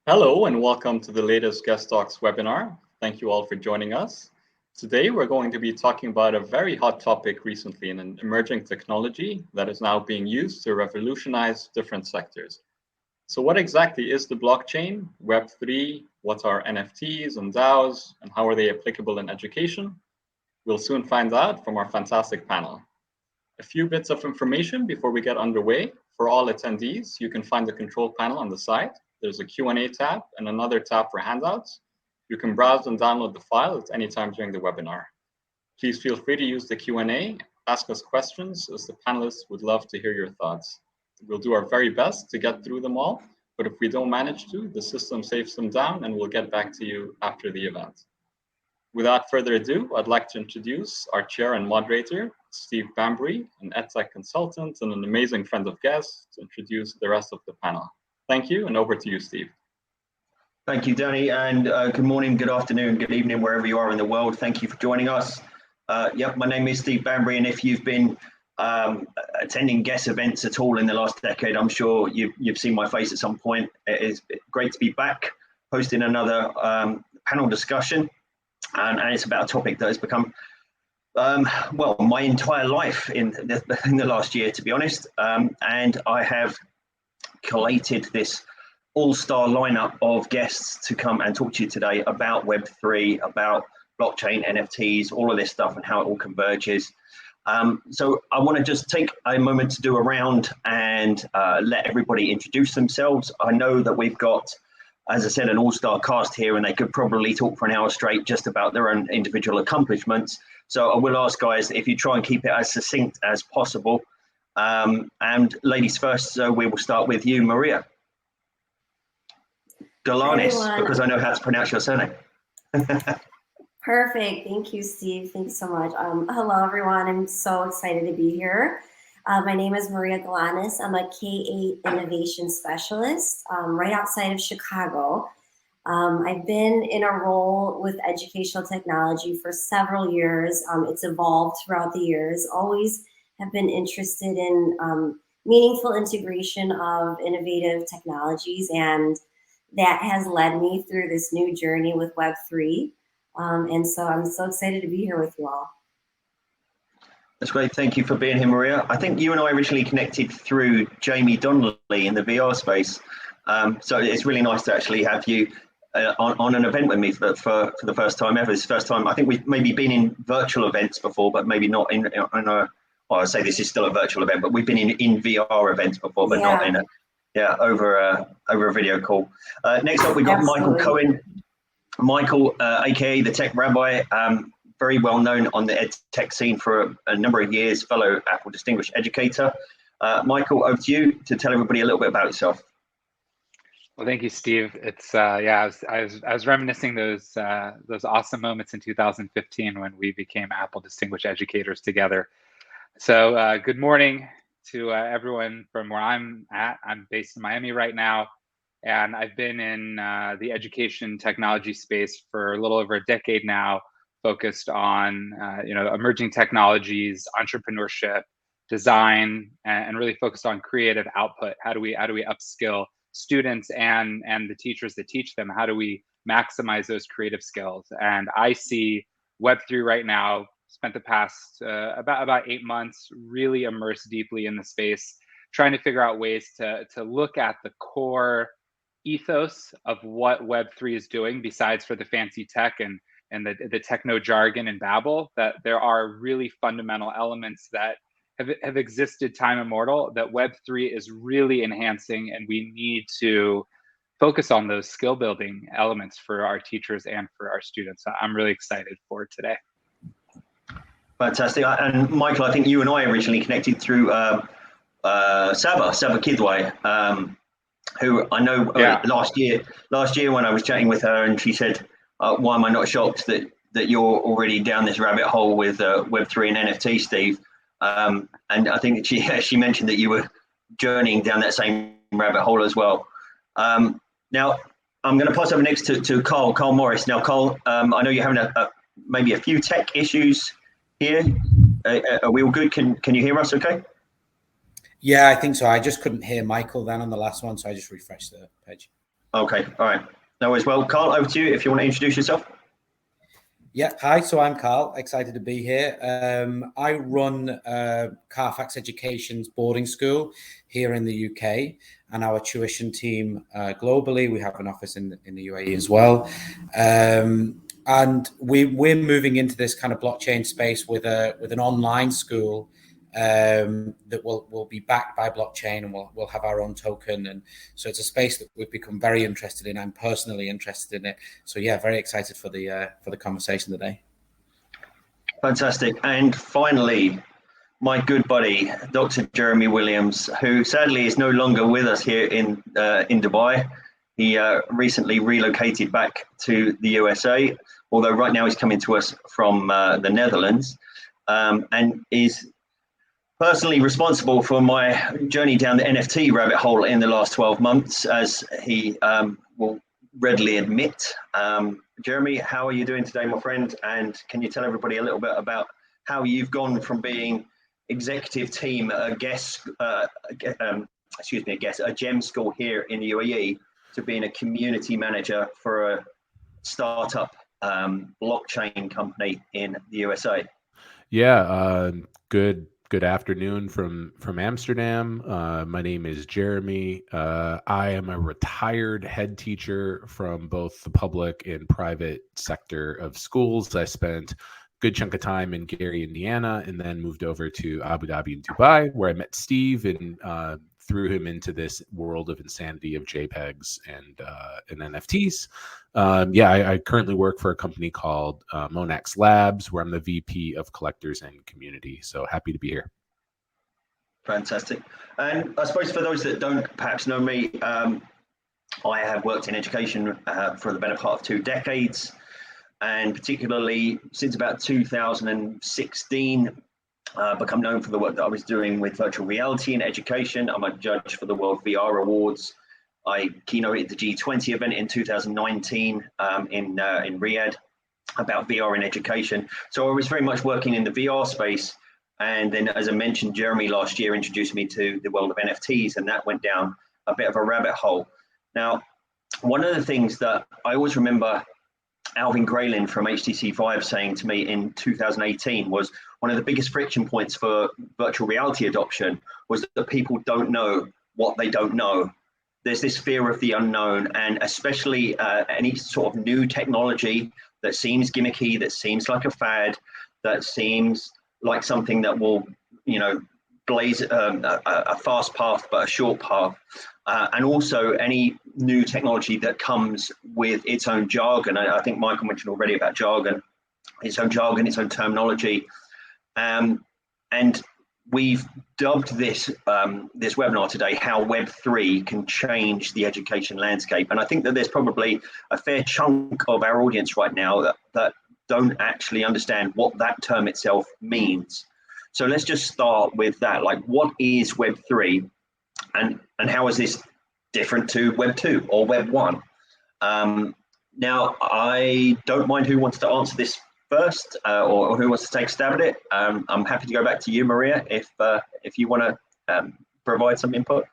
Hello and welcome to the latest GESS Talks webinar. Thank you all for joining us. Today we're going to be talking about a very hot topic recently in an emerging technology that is now being used to revolutionize different sectors. So what exactly is the blockchain, Web3, what are NFTs and DAOs, and how are they applicable in education? We'll soon find out from our fantastic panel. A few bits of information before we get underway. For all attendees, you can find the control panel on the side. There's a Q&A tab and another tab for handouts. You can browse and download the file at any time during the webinar. Please feel free to use the Q&A, ask us questions, as the panelists would love to hear your thoughts. We'll do our very best to get through them all, but if we don't manage to, the system saves them down and we'll get back to you after the event. Without further ado, I'd like to introduce our chair and moderator, Steve Bambury, an EdTech consultant and an amazing friend of GESS, to introduce the rest of the panel. Thank you, and over to you, Steve. Thank you, Danny, and good morning, good afternoon, good evening, wherever you are in the world. Thank you for joining us. My name is Steve Bambury, and if you've been attending GESS events at all in the last decade, I'm sure you've seen my face at some point. It is great to be back hosting another panel discussion. And it's about a topic that has become, well, my entire life in the last year, to be honest. And I have collated this all-star lineup of guests to come and talk to you today about Web3, about blockchain, NFTs, all of this stuff and how it all converges. So I want to just take a moment to do a round and let everybody introduce themselves. I know that we've got, as I said, an all-star cast here, and they could probably talk for an hour straight just about their own individual accomplishments. So I will ask guys if you try and keep it as succinct as possible. And ladies first, so we will start with you, Maria. Galanis, because I know how to pronounce your surname. Perfect. Thank you, Steve. Thanks so much. Hello, everyone. I'm so excited to be here. My name is Maria Galanis. I'm a K-8 innovation specialist right outside of Chicago. I've been in a role with educational technology for several years. It's evolved throughout the years. Always have been interested in meaningful integration of innovative technologies, and that has led me through this new journey with Web3. And so I'm so excited to be here with you all. That's great. Thank you for being here, Maria. I think you and I originally connected through Jamie Donnelly in the VR space. So it's really nice to actually have you on an event with me for the first time ever. It's the first time. I think we've maybe been in virtual events before, but maybe not in a, well, I say this is still a virtual event, but we've been in VR events before, but not in over a video call. Next up, we've got Michael Cohen. Michael, aka the Tech Rabbi, very well known on the ed tech scene for a number of years, fellow Apple Distinguished Educator. Michael, over to you to tell everybody a little bit about yourself. Well, thank you, Steve. It's I was reminiscing those awesome moments in 2015 when we became Apple Distinguished Educators together. So good morning to everyone from where I'm at. I'm based in Miami right now, and I've been in the education technology space for a little over a decade now, focused on emerging technologies, entrepreneurship, design, and really focused on creative output. How do we upskill students and the teachers that teach them? How do we maximize those creative skills? And I see Web3 right now. Spent the past about 8 months really immersed deeply in the space, trying to figure out ways to look at the core ethos of what Web3 is doing, besides for the fancy tech and the techno jargon and babble, that there are really fundamental elements that have existed time immortal that Web3 is really enhancing, and we need to focus on those skill building elements for our teachers and for our students. I'm really excited for today. Fantastic. And Michael, I think you and I originally connected through Saba Kidwai, who I know last year when I was chatting with her, and she said, why am I not shocked that you're already down this rabbit hole with Web3 and NFT, Steve? And I think she mentioned that you were journeying down that same rabbit hole as well. Now, I'm going to pass over next to Karl Morris. Now, Karl, I know you're having maybe a few tech issues here. Are we all good? Can you hear us okay? Yeah, I think so. I just couldn't hear Michael then on the last one, so I just refreshed the page. Okay, all right. No worries. Well, Karl, over to you if you want to introduce yourself. Yeah, hi, so I'm Karl, excited to be here. I run Carfax Education's boarding school here in the UK, and our tuition team globally. We have an office in the UAE as well. And we're moving into this kind of blockchain space with an online school that will be backed by blockchain, and we'll have our own token. And so it's a space that we've become very interested in. I'm personally interested in it. So yeah, very excited for the conversation today. Fantastic. And finally, my good buddy, Dr. Jeremy Williams, who sadly is no longer with us here in Dubai. He recently relocated back to the USA, although right now he's coming to us from the Netherlands, and is personally responsible for my journey down the NFT rabbit hole in the last 12 months, as he will readily admit. Jeremy, how are you doing today, my friend? And can you tell everybody a little bit about how you've gone from being executive team at a GESS, a GEM school here in the UAE, to being a community manager for a startup blockchain company in the USA? Yeah, good afternoon from Amsterdam. My name is Jeremy. I am a retired head teacher from both the public and private sector of schools. I spent a good chunk of time in Gary, Indiana, and then moved over to Abu Dhabi and Dubai, where I met Steve and threw him into this world of insanity of JPEGs and NFTs. I currently work for a company called Monax Labs, where I'm the VP of Collectors and Community. So happy to be here. Fantastic. And I suppose for those that don't perhaps know me, I have worked in education for the better part of 2 decades, and particularly since about 2016, become known for the work that I was doing with virtual reality in education. I'm a judge for the World VR Awards. I keynoted the G20 event in 2019 in Riyadh about VR in education. So I was very much working in the VR space. And then, as I mentioned, Jeremy last year introduced me to the world of NFTs, and that went down a bit of a rabbit hole. Now, one of the things that I always remember Alvin Graylin from HTC Vive saying to me in 2018 was one of the biggest friction points for virtual reality adoption was that people don't know what they don't know. There's this fear of the unknown, and especially any sort of new technology that seems gimmicky, that seems like a fad, that seems like something that will, blaze a fast path but a short path, and also any new technology that comes with its own jargon. I think Michael mentioned already about jargon, its own terminology, and we've dubbed this this webinar today how Web3 can change the education landscape. And I think that there's probably a fair chunk of our audience right now that don't actually understand what that term itself means. So let's just start with that. Like, what is Web3, and how is this different to Web 2 or Web 1? Now, I don't mind who wants to answer this first, or who wants to take a stab at it. I'm happy to go back to you, Maria, if you want to provide some input.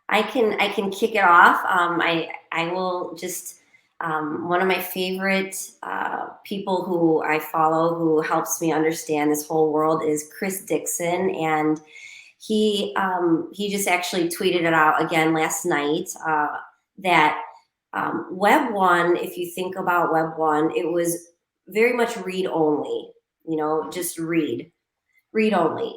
I can kick it off. I will just. One of my favorite people who I follow who helps me understand this whole world is Chris Dixon, and he just actually tweeted it out again last night that Web 1, if you think about Web 1, it was very much read only, just read only.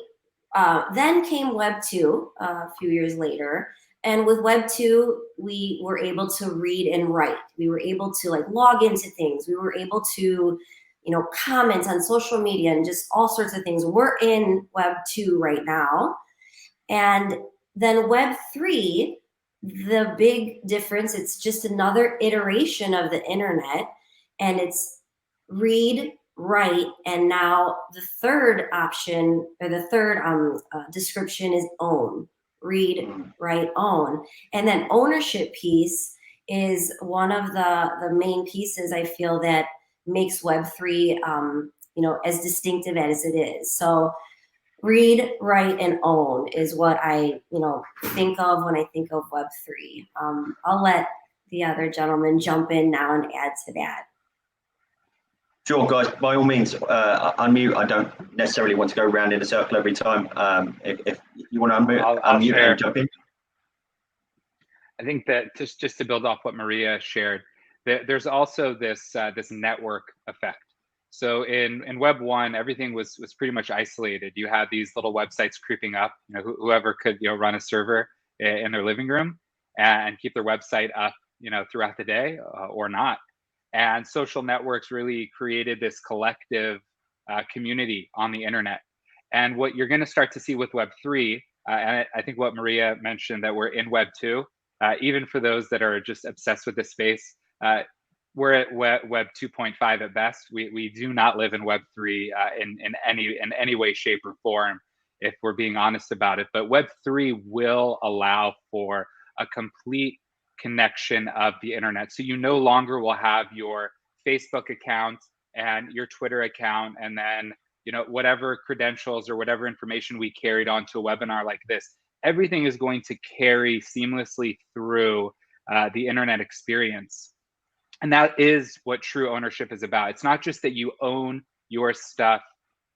Then came Web 2 a few years later. And with Web 2, we were able to read and write. We were able to log into things. We were able to, comment on social media and just all sorts of things. We're in Web 2 right now. And then Web 3, the big difference, it's just another iteration of the internet, and it's read, write, and now the third option, or the third description is own. Read, write, own. And then ownership piece is one of the main pieces I feel that makes Web3 as distinctive as it is. So read, write, and own is what I, think of when I think of Web3. I'll let the other gentleman jump in now and add to that. Sure, guys, by all means, unmute. I don't necessarily want to go around in a circle every time. If you want to unmute, unmute and jump in. I think that just to build off what Maria shared, there's also this this network effect. So in Web 1, everything was pretty much isolated. You had these little websites creeping up. Whoever could run a server in their living room and keep their website up throughout the day or not. And social networks really created this collective community on the internet. And what you're going to start to see with Web 3, and I think what Maria mentioned, that we're in Web 2, even for those that are just obsessed with this space, we're at Web 2.5 at best. We do not live in Web 3 in any way, shape, or form, if we're being honest about it. But Web 3 will allow for a complete connection of the internet. So you no longer will have your Facebook account and your Twitter account, and then whatever credentials or whatever information we carried onto a webinar like this. Everything is going to carry seamlessly through the internet experience. And that is what true ownership is about. It's not just that you own your stuff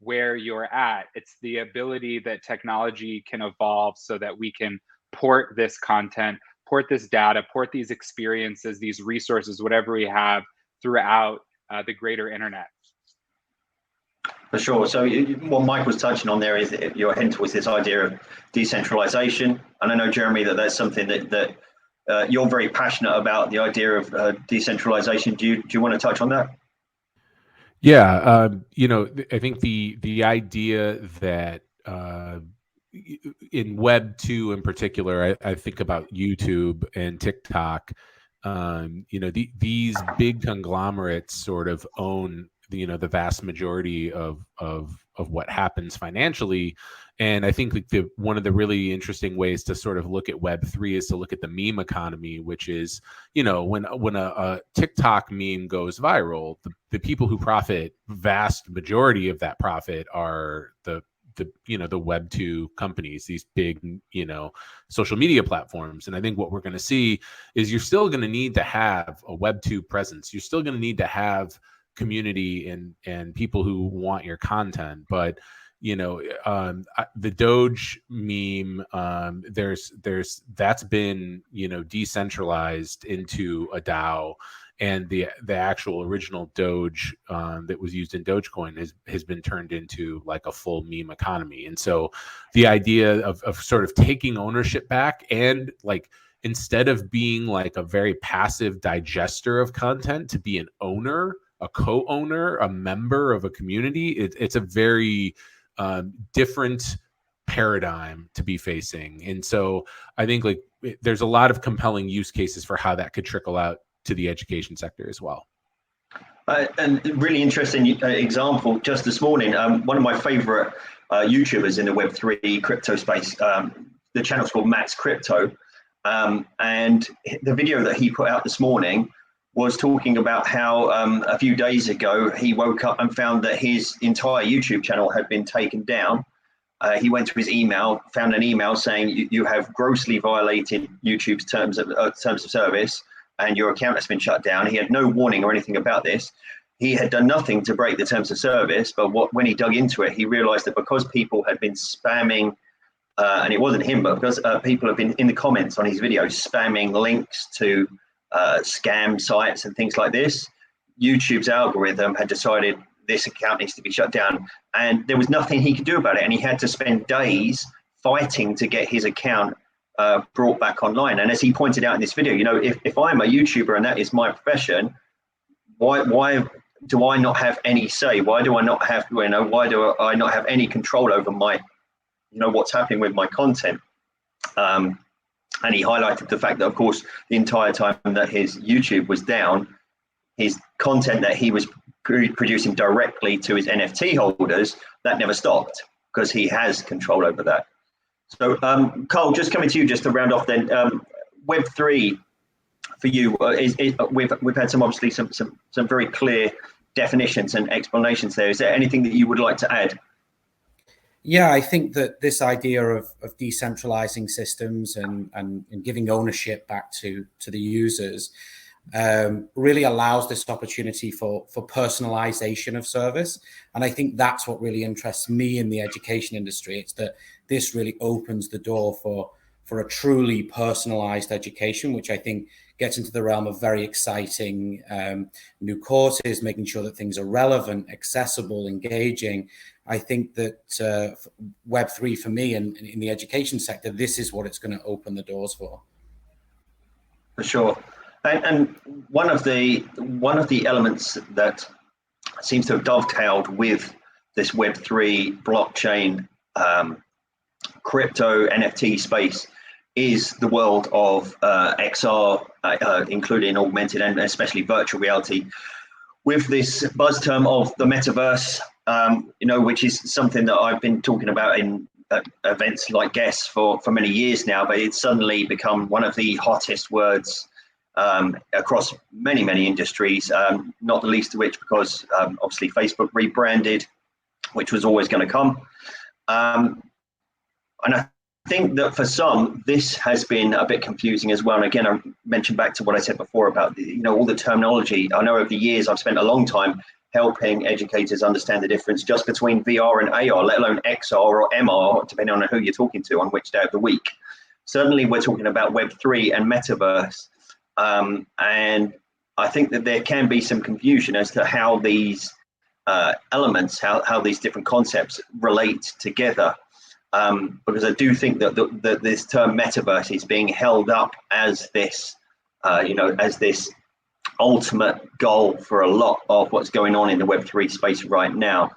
where you're at. It's the ability that technology can evolve so that we can port this content, port this data, port these experiences, these resources, whatever we have throughout the greater internet. For sure. So what Mike was touching on there is that you're heading towards this idea of decentralization. And I know, Jeremy, that's something that you're very passionate about, the idea of decentralization. Do you want to touch on that? Yeah, I think the idea that in Web 2 in particular, I think about YouTube and TikTok. These big conglomerates sort of own the vast majority of what happens financially. And I think one of the really interesting ways to sort of look at Web 3 is to look at the meme economy, which is, when a TikTok meme goes viral, the people who profit, vast majority of that profit are the Web 2 companies, these big, social media platforms. And I think what we're going to see is you're still going to need to have a Web 2 presence. You're still going to need to have community and people who want your content. But the Doge meme, that's been decentralized into a DAO, and the actual original Doge that was used in Dogecoin has been turned into like a full meme economy. And so the idea of sort of taking ownership back, and like, instead of being like a very passive digester of content, to be an owner, a co-owner, a member of a community, it's a very different paradigm to be facing. And so I think there's a lot of compelling use cases for how that could trickle out to the education sector as well. And really interesting example, just this morning, one of my favorite YouTubers in the Web3 crypto space, the channel's called Matt's Crypto, and the video that he put out this morning was talking about how a few days ago he woke up and found that his entire YouTube channel had been taken down. He went to his email, found an email saying you have grossly violated YouTube's terms of service, and your account has been shut down. He had no warning or anything about this. He had done nothing to break the terms of service, but when he dug into it, he realized that because people had been spamming, and it wasn't him, but because people have been in the comments on his videos spamming links to scam sites and things like this, YouTube's algorithm had decided this account needs to be shut down, and there was nothing he could do about it. And he had to spend days fighting to get his account brought back online. And as he pointed out in this video, if I'm a YouTuber and that is my profession, why do I not have any say? Why do I not have, why do I not have any control over my, what's happening with my content? And he highlighted the fact that, of course, the entire time that his YouTube was down, his content that he was producing directly to his NFT holders, that never stopped, because he has control over that. So, Karl, just coming to you, just to round off then, Web3 for you, we've had obviously some very clear definitions and explanations there. Is there anything that you would like to add? Yeah, I think that this idea of decentralizing systems and giving ownership back to the users really allows this opportunity for personalization of service. And I think that's what really interests me in the education industry. It's that this really opens the door for a truly personalized education, which I think gets into the realm of very exciting new courses, making sure that things are relevant, accessible, engaging. I think that Web3 for me and in the education sector, this is what it's going to open the doors for. For sure. And one of the elements that seems to have dovetailed with this Web3 blockchain, crypto NFT space is the world of XR, including augmented and especially virtual reality, with this buzz term of the metaverse, which is something that I've been talking about in events like GESS for many years now, but it's suddenly become one of the hottest words across many industries, not the least of which because obviously Facebook rebranded, which was always going to come. And I think that for some, this has been a bit confusing as well. And again, I mentioned back to what I said before about all the terminology. I know over the years I've spent a long time helping educators understand the difference just between VR and AR, let alone XR or MR, depending on who you're talking to on which day of the week. Certainly, we're talking about Web3 and Metaverse. And I think that there can be some confusion as to how these elements, how these different concepts relate together. Because I do think that this term metaverse is being held up as this, as this ultimate goal for a lot of what's going on in the Web3 space right now.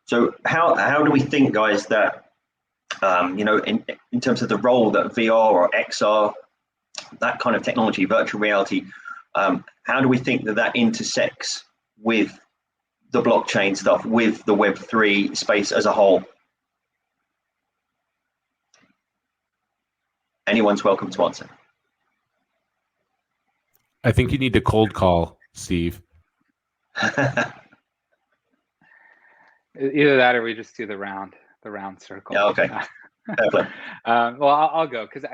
So how do we think, guys, that in terms of the role that VR or XR, that kind of technology, virtual reality, how do we think that intersects with the blockchain stuff, with the Web3 space as a whole? Anyone's welcome to answer. I think you need to cold call, Steve. Either that or we just do the round circle. Yeah, okay. Well, I'll go because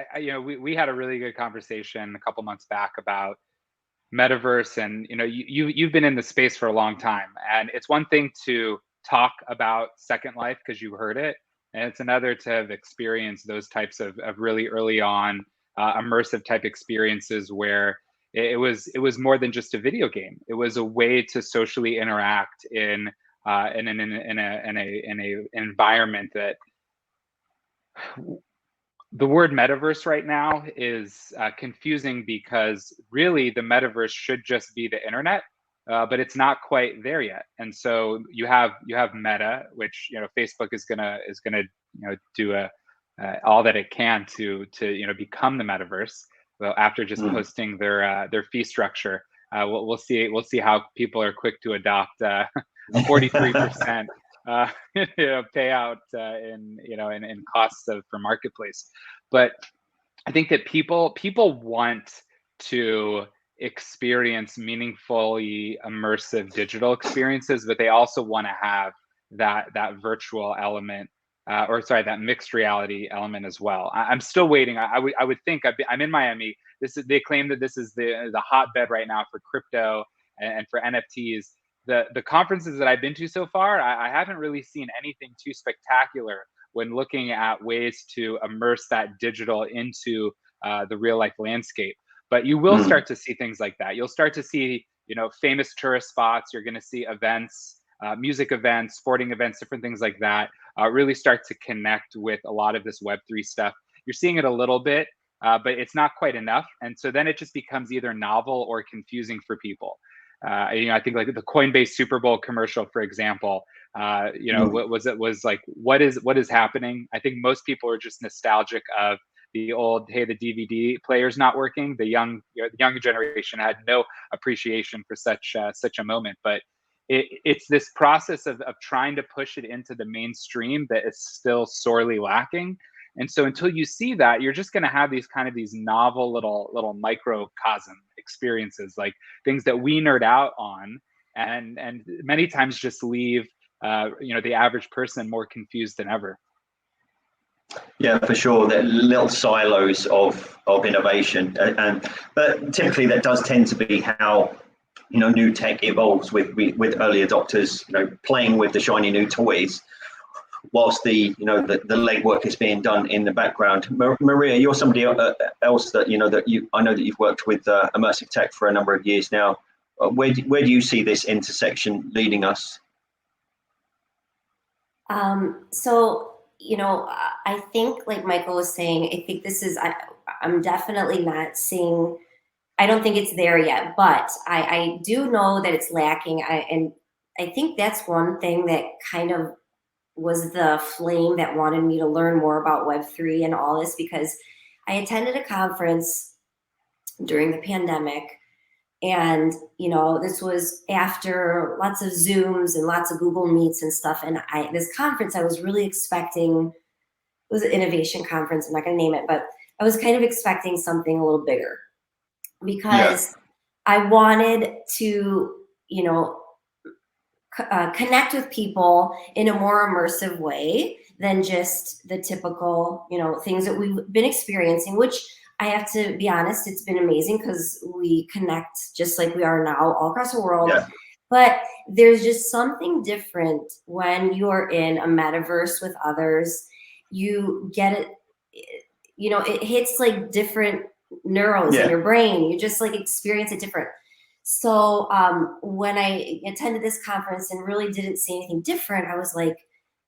we had a really good conversation a couple months back about Metaverse, and you've been in the space for a long time, and it's one thing to talk about Second Life because you heard it, and it's another to have experienced those types of really early on immersive type experiences where it was more than just a video game. It was a way to socially interact in an environment that the word metaverse right now is confusing because really the metaverse should just be the internet, but it's not quite there yet. And so you have Meta, which Facebook is gonna do all that it can to become the metaverse. Well, after just posting their fee structure, we'll see how people are quick to adopt a 43% payout in costs for marketplace. But I think that people want to experience meaningfully immersive digital experiences, but they also want to have that virtual element, that mixed reality element as well. I'm still waiting. I would think I'm in Miami. They claim that this is the hotbed right now for crypto and for NFTs. The conferences that I've been to so far, I haven't really seen anything too spectacular when looking at ways to immerse that digital into the real life landscape. But you will start to see things like that. You'll start to see, famous tourist spots. You're going to see events, music events, sporting events, different things like that. Really start to connect with a lot of this Web3 stuff. You're seeing it a little bit, but it's not quite enough. And so then it just becomes either novel or confusing for people. I think like the Coinbase Super Bowl commercial, for example, what is happening? I think most people are just nostalgic of the old, hey, the DVD player's not working. The younger generation had no appreciation for such a moment, but it's this process of trying to push it into the mainstream that is still sorely lacking. And so until you see that, you're just going to have these novel little microcosm experiences, like things that we nerd out on, and many times just leave the average person more confused than ever. Yeah, for sure. They're little silos of innovation, but typically that does tend to be how new tech evolves with early adopters, playing with the shiny new toys, whilst the legwork is being done in the background. Maria, you're somebody else that I know that you've worked with Immersive Tech for a number of years now. Where do you see this intersection leading us? So, I think, like Michael was saying, I think this is, I'm definitely not seeing, I don't think it's there yet, but I do know that it's lacking. And I think that's one thing that kind of was the flame that wanted me to learn more about Web3 and all this, because I attended a conference during the pandemic. And, this was after lots of Zooms and lots of Google Meets and stuff. And this conference, I was really expecting, it was an innovation conference. I'm not going to name it, but I was kind of expecting something a little bigger, because I wanted to, connect with people in a more immersive way than just the typical, things that we've been experiencing, which I have to be honest, it's been amazing because we connect just like we are now all across the world. Yeah. But there's just something different when you're in a metaverse with others. You get it, it hits like different neurons in your brain. You just like experience it different. So when I attended this conference and really didn't see anything different, I was like,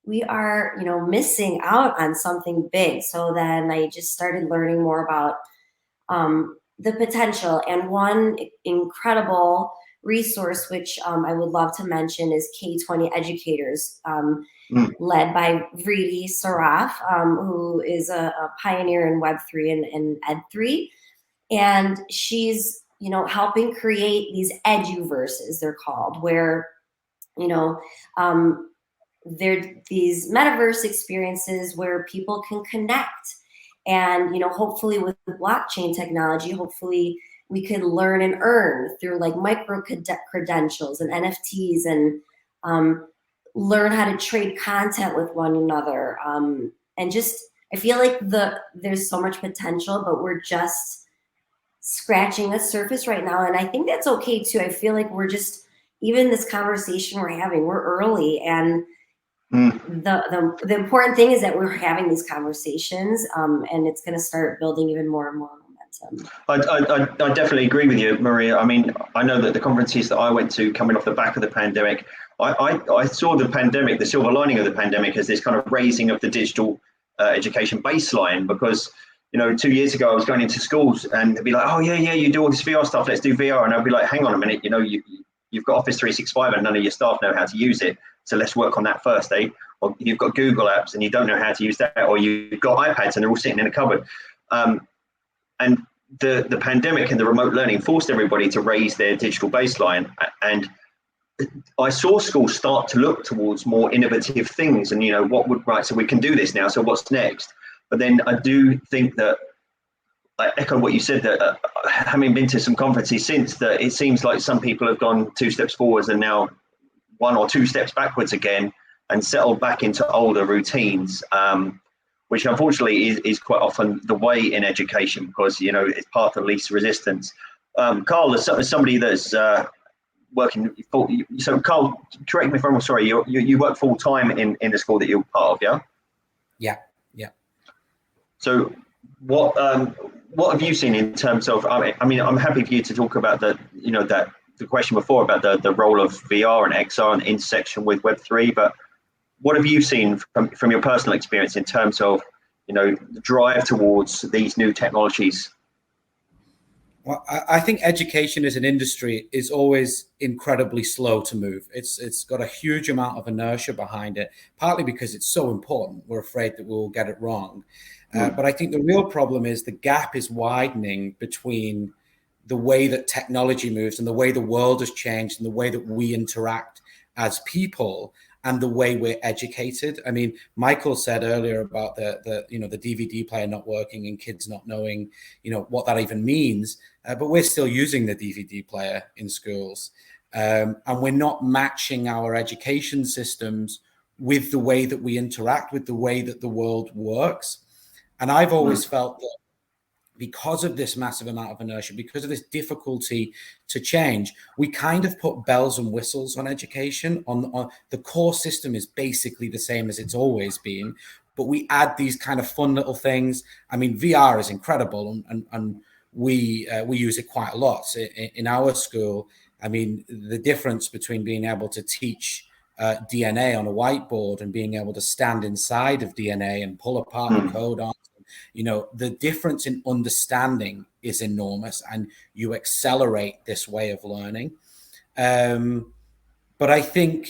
we are, missing out on something big. So then I just started learning more about the potential. And one incredible resource, which I would love to mention, is K20 Educators, led by Vriti Saraf, who is a pioneer in Web3 and Ed3. And she's, helping create these eduverses, they're called, where, they're these metaverse experiences where people can connect. And, hopefully with the blockchain technology, hopefully we could learn and earn through like micro credentials and NFTs, and learn how to trade content with one another. And just, I feel like there's so much potential, but we're just scratching the surface right now. And I think that's okay too. I feel like we're just, even this conversation we're having, we're early, and the important thing is that we're having these conversations, and it's going to start building even more and more momentum. I definitely agree with you, Maria. I mean, I know that the conferences that I went to coming off the back of the pandemic, I saw the pandemic, the silver lining of the pandemic, as this kind of raising of the digital education baseline, because 2 years ago I was going into schools and they'd be like, oh yeah, you do all this VR stuff, let's do VR. And I'd be like, hang on a minute, you've got Office 365 and none of your staff know how to use it. So let's work on that first, eh? Or you've got Google apps and you don't know how to use that, or you've got iPads and they're all sitting in a cupboard. And the pandemic and the remote learning forced everybody to raise their digital baseline. And I saw schools start to look towards more innovative things and, so we can do this now, so what's next? But then I do think that, I echo what you said, that having been to some conferences since, that it seems like some people have gone 2 steps forwards and now 1 or 2 steps backwards again, and settled back into older routines, which unfortunately is quite often the way in education, because it's path of least resistance. Karl, as somebody that's working full, so Karl, correct me if I'm wrong, sorry, you work full time in the school that you're part of, yeah? Yeah. So what have you seen in terms of, I mean, I'm happy for you to talk about the question before about the role of VR and XR and intersection with Web3, but what have you seen from your personal experience in terms of, the drive towards these new technologies? Well, I think education as an industry is always incredibly slow to move. It's got a huge amount of inertia behind it, partly because it's so important. We're afraid that we'll get it wrong. But I think the real problem is the gap is widening between the way that technology moves and the way the world has changed and the way that we interact as people and the way we're educated. I mean, Michael said earlier about the DVD player not working and kids not knowing, what that even means. But we're still using the DVD player in schools. And we're not matching our education systems with the way that we interact, with the way that the world works. And I've always felt that because of this massive amount of inertia, because of this difficulty to change, we kind of put bells and whistles on education. On the core system is basically the same as it's always been, but we add these kind of fun little things. I mean, VR is incredible, and we use it quite a lot in our school. I mean, the difference between being able to teach DNA on a whiteboard and being able to stand inside of DNA and pull apart the code on, you know, the difference in understanding is enormous, and you accelerate this way of learning. But I think,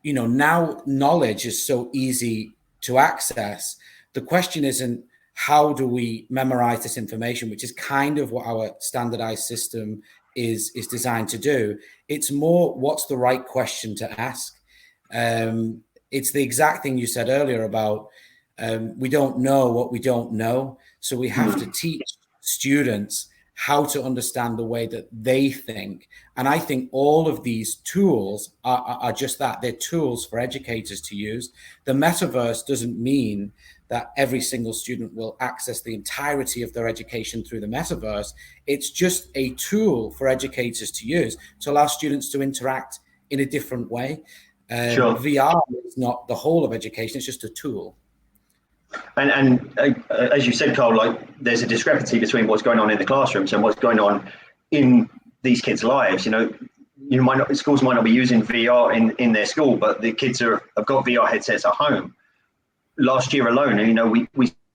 you know, now knowledge is so easy to access. The question isn't how do we memorize this information, which is kind of what our standardized system is designed to do. It's more, what's the right question to ask? It's the exact thing you said earlier about we don't know what we don't know. So we have to teach students how to understand the way that they think. And I think all of these tools are just that. They're tools for educators to use. The metaverse doesn't mean that every single student will access the entirety of their education through the metaverse. It's just a tool for educators to use to allow students to interact in a different way. Sure. VR is not the whole of education, it's just a tool. And as you said, Karl, like there's a discrepancy between what's going on in the classrooms and what's going on in these kids' lives. You know, schools might not be using VR in their school, but the kids have got VR headsets at home. Last year alone, you know, we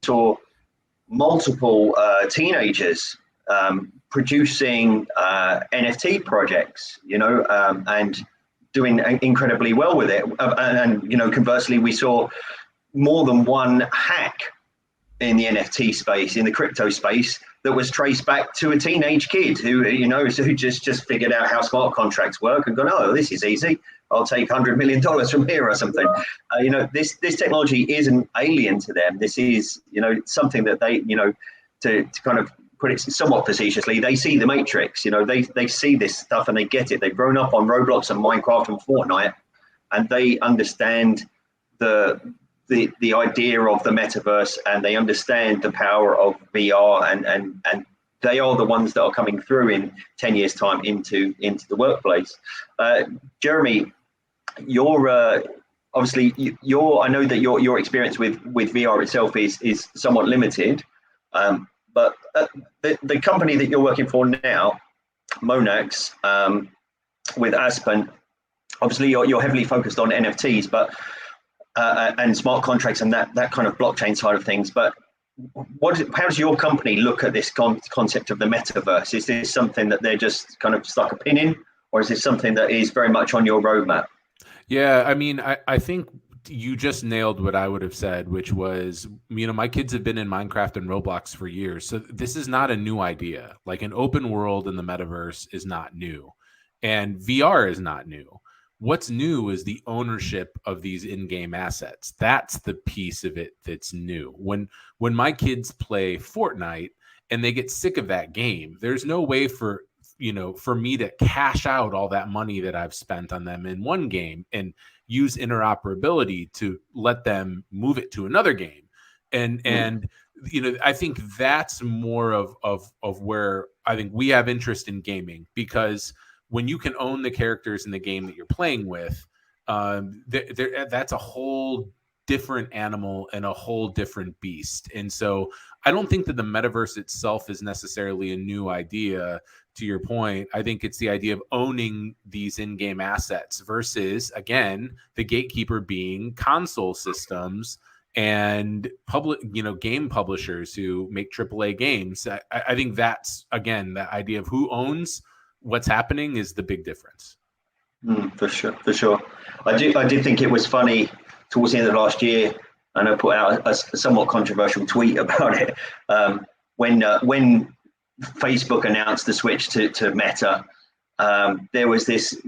saw multiple teenagers producing NFT projects, you know, and doing incredibly well with it. And you know, conversely, we saw more than one hack in the NFT space, in the crypto space, that was traced back to a teenage kid who, you know, who just figured out how smart contracts work and gone, oh, this is easy. I'll take $100 million from here or something. You know, this technology isn't alien to them. This is, you know, something that they, you know, to kind of put it somewhat facetiously, they see the Matrix. You know, they see this stuff and they get it. They've grown up on Roblox and Minecraft and Fortnite, and they understand the idea of the metaverse, and they understand the power of VR, and they are the ones that are coming through in 10 years time into the workplace. Jeremy, you're obviously I know that your experience with VR itself is somewhat limited, but the company that you're working for now, Monax, with Aspen, obviously you're heavily focused on NFTs, but and smart contracts and that kind of blockchain side of things. But how does your company look at this concept of the metaverse? Is this something that they're just kind of stuck a pin in, or is this something that is very much on your roadmap? Yeah, I mean, I think you just nailed what I would have said, which was, you know, my kids have been in Minecraft and Roblox for years. So this is not a new idea. Like an open world in the metaverse is not new, and VR is not new. What's new is the ownership of these in-game assets. That's the piece of it that's new. When my kids play Fortnite and they get sick of that game, there's no way for me to cash out all that money that I've spent on them in one game and use interoperability to let them move it to another game. And you know, I think that's more of where I think we have interest in gaming, because when you can own the characters in the game that you're playing with, that's a whole different animal and a whole different beast. And so I don't think that the metaverse itself is necessarily a new idea. To your point, I think it's the idea of owning these in-game assets versus, again, the gatekeeper being console systems and game publishers who make AAA games. I think that's, again, the idea of who owns what's happening is the big difference. For sure. I did think it was funny towards the end of last year, and I put out a somewhat controversial tweet about it. When Facebook announced the switch to Meta, there was this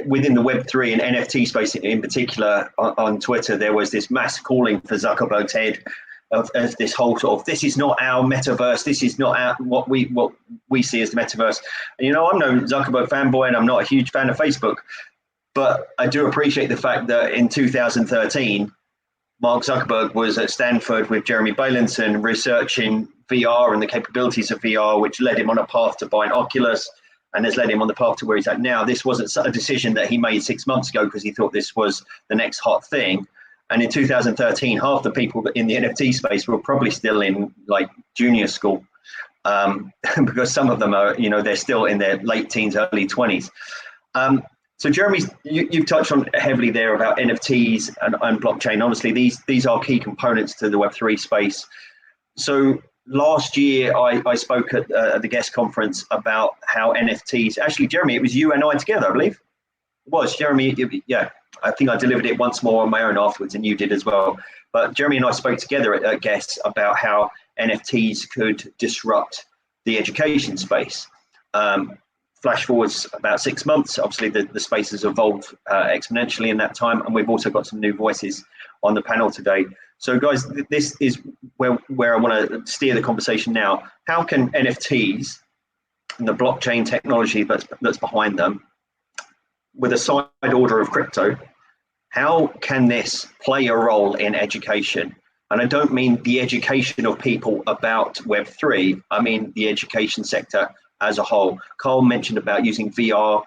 within the Web3 and NFT space in particular on Twitter, there was this mass calling for Zuckerberg's head of this whole sort of, this is not our metaverse, this is not what we see as the metaverse. And, you know, I'm no Zuckerberg fanboy, and I'm not a huge fan of Facebook, But I do appreciate the fact that in 2013, Mark Zuckerberg was at Stanford with Jeremy Linson researching VR and the capabilities of VR, which led him on a path to buy an Oculus and has led him on the path to where he's at now. This wasn't a decision that he made 6 months ago because he thought this was the next hot thing. And in 2013, half the people in the NFT space were probably still in like junior school, because some of them are, they're still in their late teens, early 20s. So Jeremy, you've touched on heavily there about NFTs and blockchain. Obviously, these are key components to the Web3 space. So last year, I spoke at the GESS conference about how NFTs, actually, Jeremy, it was you and I together, I believe. It was, Jeremy, yeah, I think I delivered it once more on my own afterwards, and you did as well. But Jeremy and I spoke together at GESS about how NFTs could disrupt the education space. Flash forwards about 6 months, obviously the space has evolved exponentially in that time, and we've also got some new voices on the panel today. So guys, this is where I want to steer the conversation now. How can NFTs and the blockchain technology that's behind them, with a side order of crypto, how can this play a role in education? And I don't mean the education of people about Web3, I mean the education sector as a whole. Karl mentioned about using VR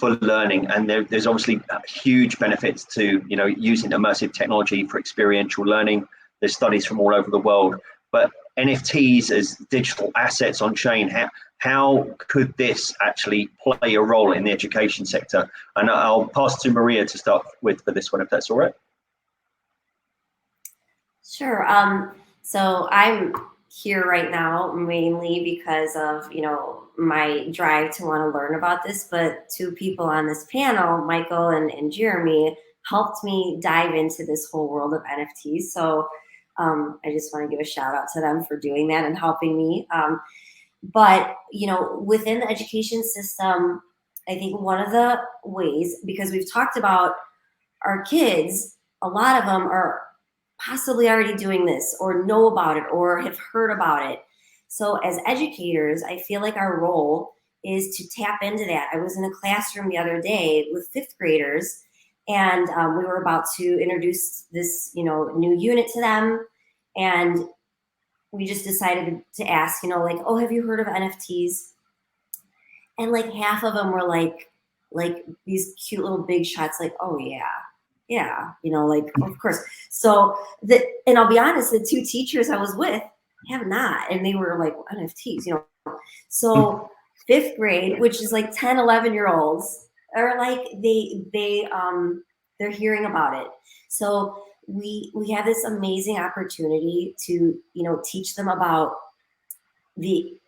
for learning, and there's obviously huge benefits to using immersive technology for experiential learning. There's studies from all over the world, but NFTs as digital assets on chain, how could this actually play a role in the education sector? And I'll pass to Maria to start with for this one, if that's all right. Sure. So I'm here right now mainly because of my drive to want to learn about this, but two people on this panel, Michael and Jeremy, helped me dive into this whole world of NFTs. So I just want to give a shout out to them for doing that and helping me. But within the education system, I think one of the ways, because we've talked about our kids, a lot of them are possibly already doing this or know about it or have heard about it. So as educators, I feel like our role is to tap into that. I was in a classroom the other day with 5th graders, and we were about to introduce this, new unit to them. And we just decided to ask, oh, have you heard of NFTs? And like half of them were like these cute little big shots, like, oh yeah, of course. So and I'll be honest, the 2 teachers I was with have not, and they were like, NFTs, So 5th grade, which is like 10, 11-year-olds, are like they're hearing about it. So we have this amazing opportunity to teach them about the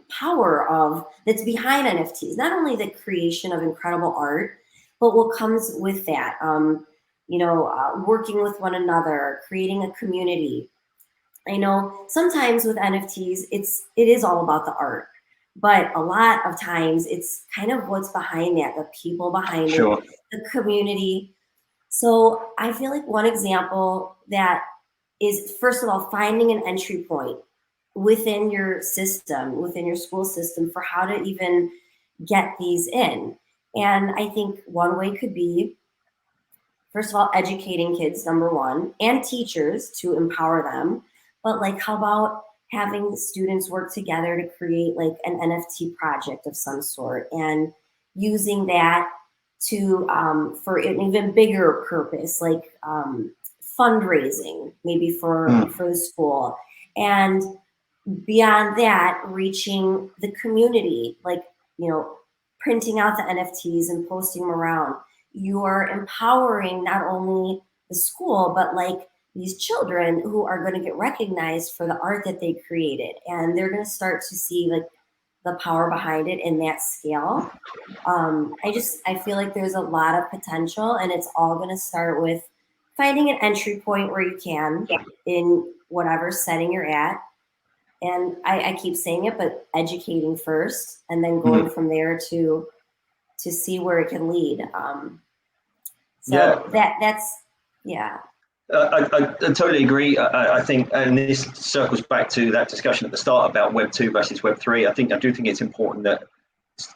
power of that's behind NFTs. Not only the creation of incredible art, but what comes with that, working with one another, creating a community. I know sometimes with NFTs, it is all about the art, but a lot of times it's kind of what's behind that, the people behind Sure. it, the community. So I feel like one example that is, first of all, finding an entry point within your system, within your school system, for how to even get these in. And I think one way could be, first of all, educating kids, number one, and teachers to empower them. But like, how about having students work together to create like an NFT project of some sort and using that to for an even bigger purpose, like fundraising, maybe for the school. And beyond that, reaching the community, like, printing out the NFTs and posting them around. You're empowering not only the school, but like these children who are going to get recognized for the art that they created. And they're going to start to see like the power behind it in that scale. I feel like there's a lot of potential, and it's all going to start with finding an entry point where you can in whatever setting you're at. And I keep saying it, but educating first and then going from there to see where it can lead. That's. I totally agree. I think, and this circles back to that discussion at the start about Web 2 versus Web 3. I do think it's important that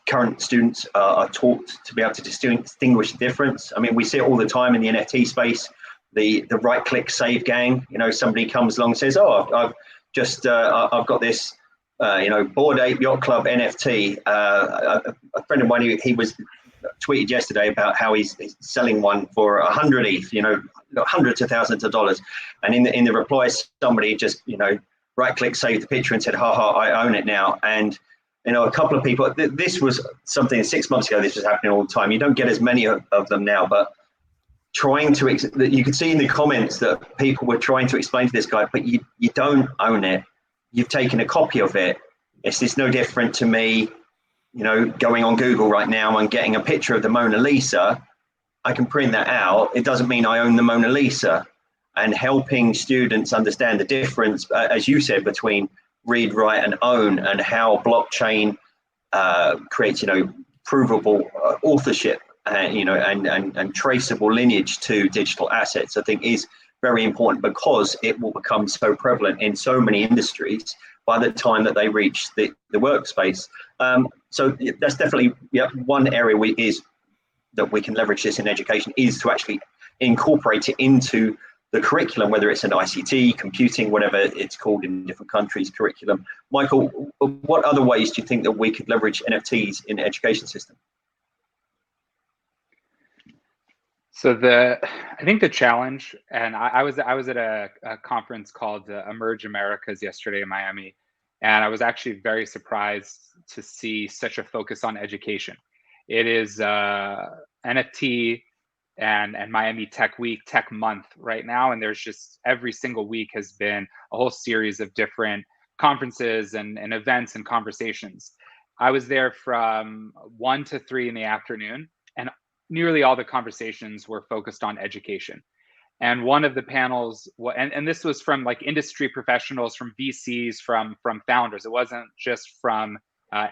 current students are taught to be able to distinguish the difference. I mean, we see it all the time in the NFT space. The right-click save gang. You know, somebody comes along and says, "Oh, I've got this, Bored Ape Yacht Club NFT." A friend of mine, he was tweeted yesterday about how he's selling one for 100 ETH. You know, hundreds of thousands of dollars. And in the replies, somebody just right-click saved the picture and said, "Ha ha, I own it now." And a couple of people. This was something 6 months ago. This was happening all the time. You don't get as many of them now, but trying to, you could see in the comments that people were trying to explain to this guy, but you don't own it. You've taken a copy of it. It's no different to me, going on Google right now and getting a picture of the Mona Lisa. I can print that out. It doesn't mean I own the Mona Lisa. And helping students understand the difference, as you said, between read, write, and own, and how blockchain creates, provable authorship, and traceable lineage to digital assets, I think is very important, because it will become so prevalent in so many industries by the time that they reach the workspace. So that's definitely one area that we can leverage this in education, is to actually incorporate it into the curriculum, whether it's an ICT, computing, whatever it's called in different countries, curriculum. Michael, what other ways do you think that we could leverage NFTs in the education system? So I think the challenge, and I was at a conference called Emerge Americas yesterday in Miami, and I was actually very surprised to see such a focus on education. It is NFT and Miami Tech Week, Tech Month right now, and there's just every single week has been a whole series of different conferences and events and conversations. I was there from 1 to 3 in the afternoon, and nearly all the conversations were focused on education. And one of the panels, and this was from like industry professionals, from VCs, from founders. It wasn't just from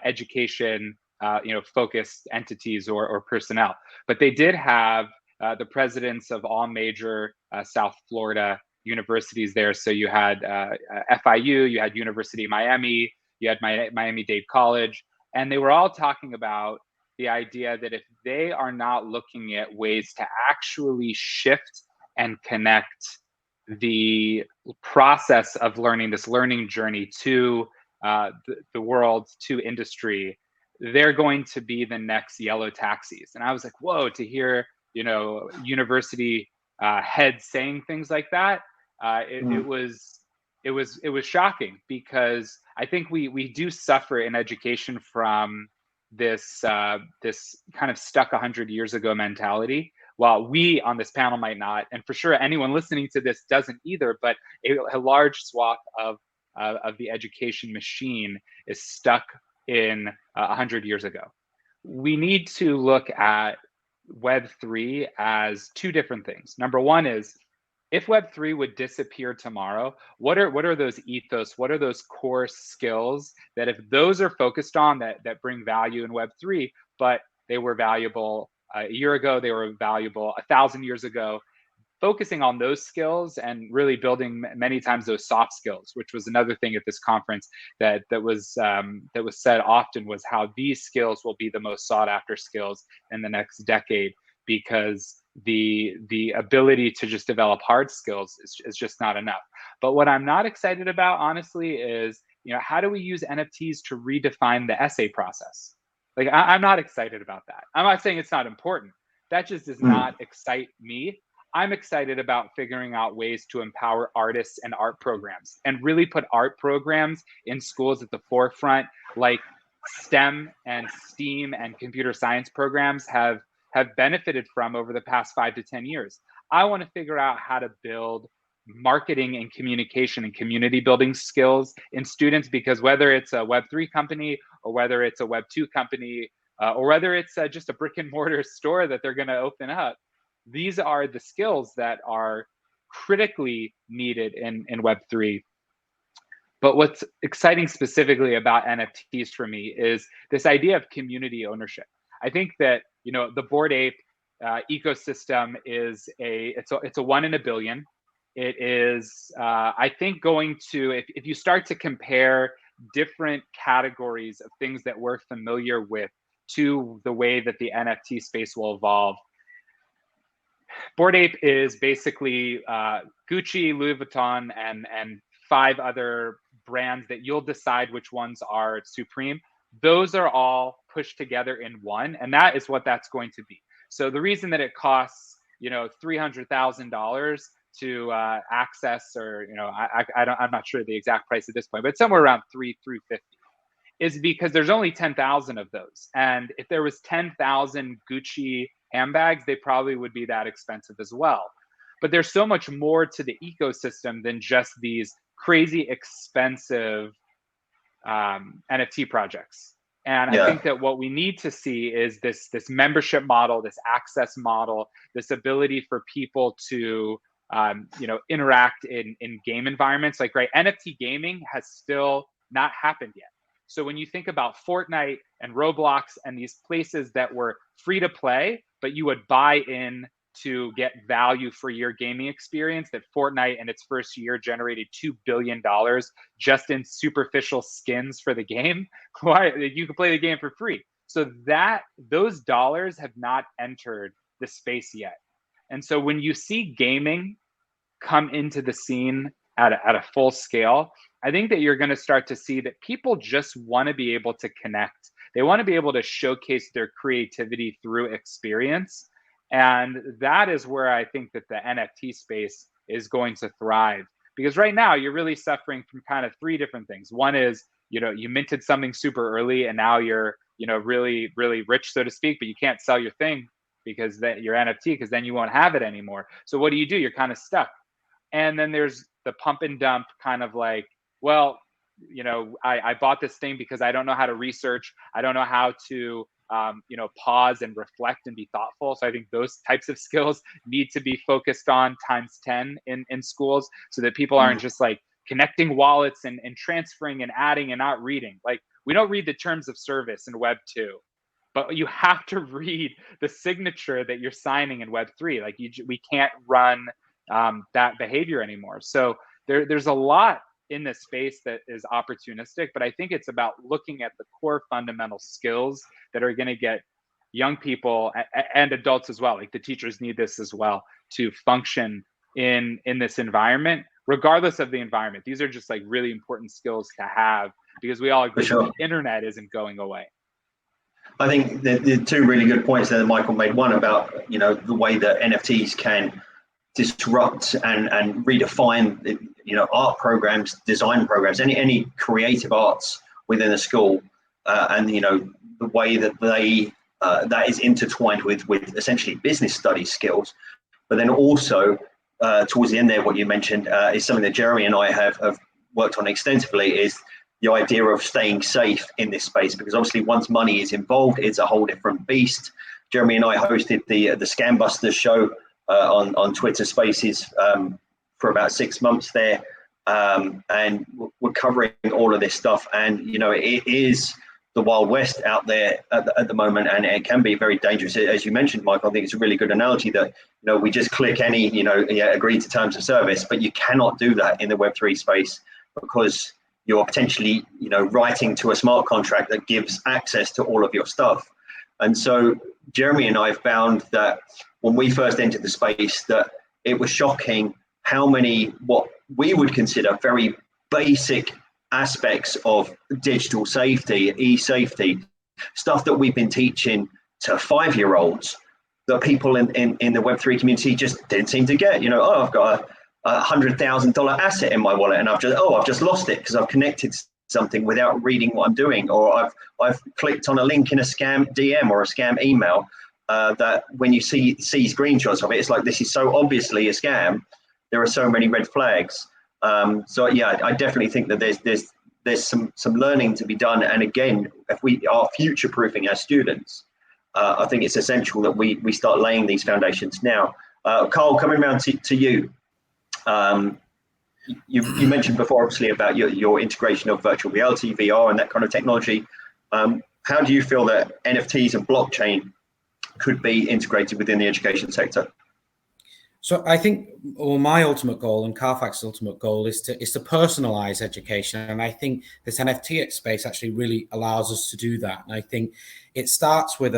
education, focused entities or personnel, but they did have the presidents of all major South Florida universities there. So you had FIU, you had University of Miami, you had Miami-Dade College, and they were all talking about the idea that if they are not looking at ways to actually shift and connect the process of learning, this learning journey, to the world, to industry, they're going to be the next yellow taxis. And I was like, whoa, to hear, university heads saying things like that, it was shocking, because I think we do suffer in education from this kind of stuck 100 years ago mentality. While we on this panel might not, and for sure anyone listening to this doesn't either, but a large swath of the education machine is stuck in 100 years ago. We need to look at Web3 as two different things. Number one is, if Web3 would disappear tomorrow, what are those ethos? What are those core skills that, if those are focused on, that bring value in Web3, but they were valuable a year ago, they were valuable 1,000 years ago? Focusing on those skills and really building many times those soft skills, which was another thing at this conference that was said often, was how these skills will be the most sought after skills in the next decade, because the ability to just develop hard skills is just not enough. But what I'm not excited about, honestly, is how do we use NFTs to redefine the essay process? Like, I'm not excited about that. I'm not saying it's not important. That just does not excite me. I'm excited about figuring out ways to empower artists and art programs, and really put art programs in schools at the forefront, like STEM and STEAM and computer science programs have benefited from over the past 5 to 10 years. I want to figure out how to build marketing and communication and community building skills in students, because whether it's a Web3 company, or whether it's a Web2 company, or whether it's just a brick and mortar store that they're going to open up, these are the skills that are critically needed in Web3. But what's exciting specifically about NFTs for me is this idea of community ownership. I think that the Bored Ape ecosystem is it's a 1 in a billion. It is I think going to, if you start to compare different categories of things that we're familiar with to the way that the NFT space will evolve. Bored Ape is basically Gucci, Louis Vuitton, and 5 other brands that you'll decide which ones are supreme. Those are all pushed together in one, and that is what that's going to be. So the reason that it costs, $300,000 to access, or I'm not sure the exact price at this point, but somewhere around $350, is because there's only 10,000 of those. And if there was 10,000 Gucci handbags, they probably would be that expensive as well. But there's so much more to the ecosystem than just these crazy expensive NFT projects. And I think that what we need to see is this membership model, this access model, this ability for people to interact in game environments. Like, right, NFT gaming has still not happened yet. So when you think about Fortnite and Roblox and these places that were free to play, but you would buy in to get value for your gaming experience, that Fortnite in its first year generated $2 billion just in superficial skins for the game. Why? You can play the game for free. So those dollars have not entered the space yet. And so when you see gaming come into the scene at a full scale, I think that you're going to start to see that people just want to be able to connect. They want to be able to showcase their creativity through experience. And that is where I think that the NFT space is going to thrive. Because right now you're really suffering from kind of 3 different things. One is, you minted something super early and now you're, really, really rich, so to speak, but you can't sell your thing because your NFT, because then you won't have it anymore. So what do? You're kind of stuck. And then there's the pump and dump kind of like, well, I bought this thing because I don't know how to research. I don't know how to, pause and reflect and be thoughtful. So I think those types of skills need to be focused on times 10 in schools, so that people aren't just like connecting wallets and transferring and adding and not reading. Like, we don't read the terms of service in Web 2, but you have to read the signature that you're signing in Web 3. Like, we can't run that behavior anymore. So there's a lot in this space that is opportunistic, but I think it's about looking at the core fundamental skills that are going to get young people and adults as well. Like, the teachers need this as well to function in this environment, regardless of the environment. These are just like really important skills to have, because we all agree that the internet isn't going away. I think the 2 really good points there that Michael made. One about, the way that NFTs can disrupt and redefine, art programs, design programs, any creative arts within a school, and the way that that is intertwined with essentially business studies skills. But then also towards the end there, what you mentioned is something that Jeremy and I have worked on extensively, is the idea of staying safe in this space, because obviously once money is involved, it's a whole different beast. Jeremy and I hosted the Scam Busters show on Twitter Spaces for about 6 months there, and we're covering all of this stuff. And it is the Wild West out there at the moment, and it can be very dangerous. As you mentioned, Michael, I think it's a really good analogy that we just click any agree to terms of service, but you cannot do that in the Web3 space, because you're potentially writing to a smart contract that gives access to all of your stuff. And so Jeremy and I found that when we first entered the space, that it was shocking how many what we would consider very basic aspects of digital safety, e-safety, stuff that we've been teaching to 5-year-olds, that people in the Web3 community just didn't seem to get. I've got a $100,000 asset in my wallet, and I've just lost it because I've connected something without reading what I'm doing, or I've clicked on a link in a scam DM or a scam email. That when you see screenshots of it, it's like, this is so obviously a scam. There are so many red flags. So yeah, I definitely think that there's some learning to be done. And again, if we are future proofing our students, I think it's essential that we start laying these foundations now. Karl, coming around to you. You mentioned before, obviously, about your integration of virtual reality, VR, and that kind of technology. How do you feel that NFTs and blockchain could be integrated within the education sector? So I think, well, my ultimate goal and Carfax's ultimate goal is to personalize education, and I think this NFT space actually really allows us to do that. And I think it starts with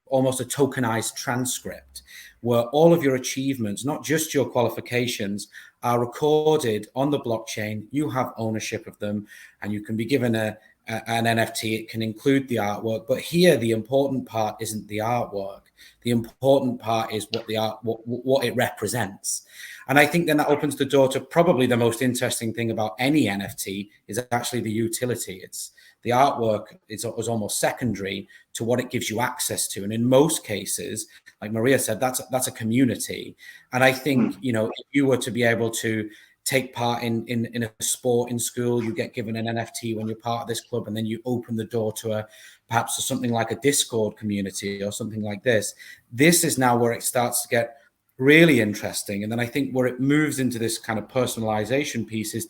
almost a tokenized transcript, where all of your achievements, not just your qualifications, are recorded on the blockchain. You have ownership of them, and you can be given an NFT. It can include the artwork, but here the important part isn't the artwork. The important part is what it represents. And I think then that opens the door to probably the most interesting thing about any NFT is actually the utility. It's the artwork is almost secondary to what it gives you access to. And in most cases, like Maria said, that's a community. And I think, if you were to be able to take part in a sport in school, you get given an NFT when you're part of this club, and then you open the door to perhaps something like a Discord community or something like this. This is now where it starts to get really interesting. And then I think where it moves into this kind of personalization piece is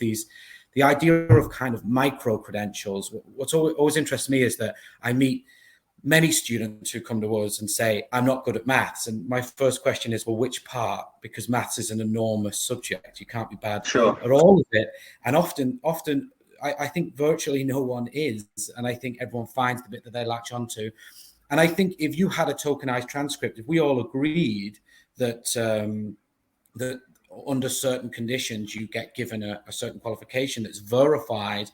the idea of kind of micro credentials. What's always interests me is that I meet many students who come to us and say, I'm not good at maths. And my first question is, well, which part? Because maths is an enormous subject. You can't be bad at all of it. And often, I think virtually no one is. And I think everyone finds the bit that they latch onto. And I think if you had a tokenized transcript, if we all agreed that that under certain conditions you get given a certain qualification that's verified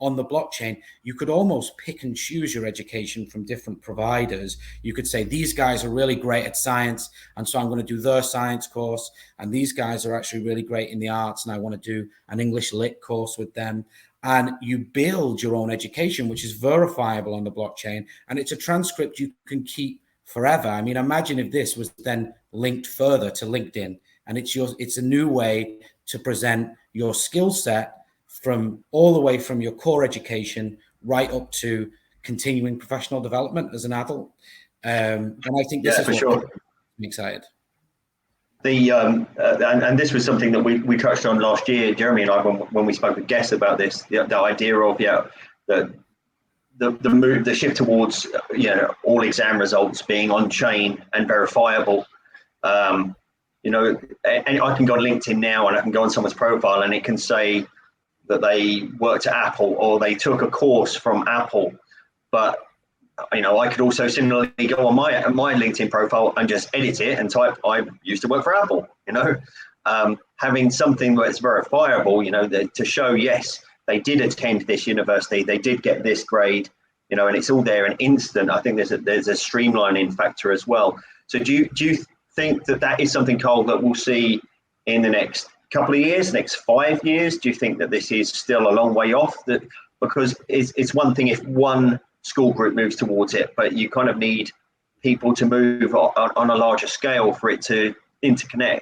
on the blockchain, you could almost pick and choose your education from different providers. You could say, these guys are really great at science, and so I'm going to do their science course. And these guys are actually really great in the arts, and I want to do an English lit course with them. And you build your own education, which is verifiable on the blockchain. And it's a transcript you can keep forever. I mean, imagine if this was then linked further to LinkedIn, and it's a new way to present your skill set from all the way from your core education right up to continuing professional development as an adult. And I think this is for what sure. I'm excited. And this was something that we touched on last year, Jeremy and I, when we spoke with GESS about this, the idea of the shift towards all exam results being on chain and verifiable. And I can go on LinkedIn now and I can go on someone's profile and it can say that they worked at Apple or they took a course from Apple. But I could also similarly go on my LinkedIn profile and just edit it and type, I used to work for Apple. Having something that's verifiable, to show, yes, they did attend this university, they did get this grade, and it's all there and instant. I think there's a streamlining factor as well. So do you think that is something, Karl, that we'll see in the next couple of years, next 5 years? Do you think that this is still a long way off? Because it's one thing if one school group moves towards it, but you kind of need people to move on a larger scale for it to interconnect.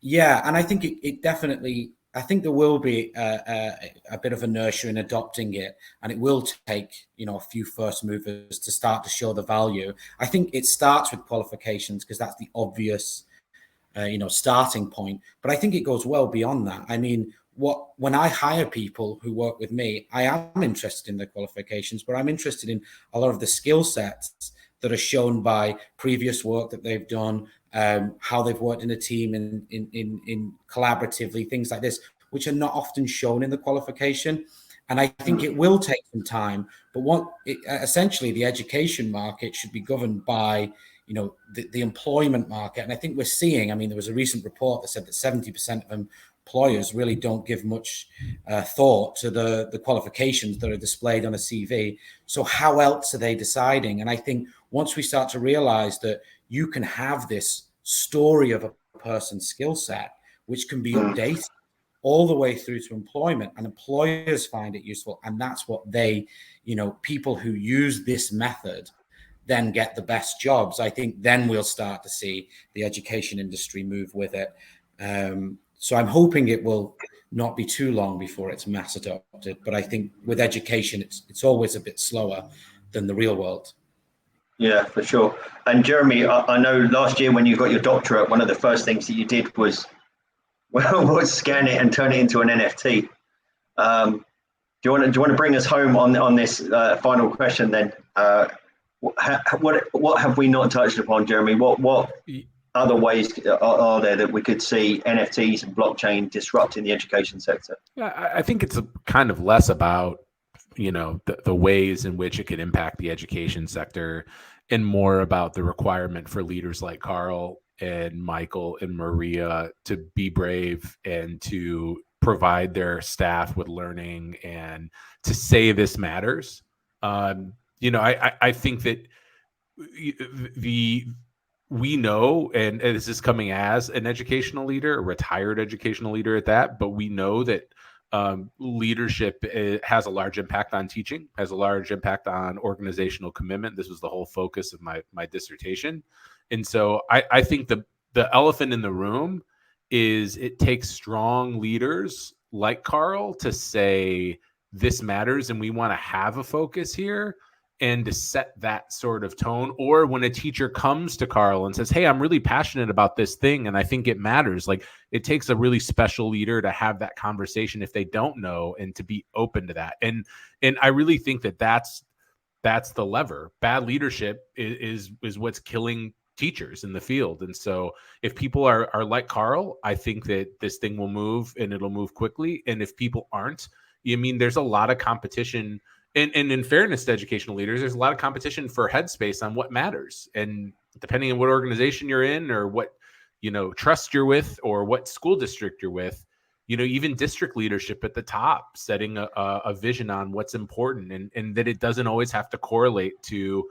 Yeah, and I think it definitely, I think there will be a bit of inertia in adopting it, and it will take, a few first movers to start to show the value. I think it starts with qualifications because that's the obvious starting point. But I think it goes well beyond that. I mean, when I hire people who work with me, I am interested in their qualifications, but I'm interested in a lot of the skill sets that are shown by previous work that they've done, how they've worked in a team in collaboratively, things like this, which are not often shown in the qualification. And I think it will take some time, but essentially the education market should be governed by the employment market. And I think we're seeing, there was a recent report that said that 70% of employers really don't give much thought to the qualifications that are displayed on a CV. So how else are they deciding? And I think once we start to realize that you can have this story of a person's skill set, which can be updated all the way through to employment, and employers find it useful, and that's what people who use this method then get the best jobs. I think then we'll start to see the education industry move with it. So I'm hoping it will not be too long before it's mass adopted. But I think with education, it's always a bit slower than the real world. Yeah, for sure. And Jeremy, I know last year when you got your doctorate, one of the first things that you did was scan it and turn it into an NFT. Do you want to bring us home on this final question then? What have we not touched upon, Jeremy? What other ways are there that we could see NFTs and blockchain disrupting the education sector? Yeah, I think it's kind of less about, the ways in which it could impact the education sector, and more about the requirement for leaders like Karl and Michael and Maria to be brave and to provide their staff with learning and to say this matters. I think that we know, and this is coming as an educational leader, a retired educational leader at that, but we know that leadership has a large impact on teaching, has a large impact on organizational commitment. This was the whole focus of my dissertation. And so I think the elephant in the room is it takes strong leaders like Karl to say this matters and we want to have a focus here, and to set that sort of tone. Or when a teacher comes to Karl and says, hey, I'm really passionate about this thing and I think it matters, like, it takes a really special leader to have that conversation if they don't know, and to be open to that. And I really think that that's the lever. Bad leadership is what's killing teachers in the field. And so if people are like Karl, I think that this thing will move, and it'll move quickly. And if people aren't, there's a lot of competition. And in fairness to educational leaders, there's a lot of competition for headspace on what matters. And depending on what organization you're in, or what, trust you're with, or what school district you're with, even district leadership at the top setting a vision on what's important, and that it doesn't always have to correlate to,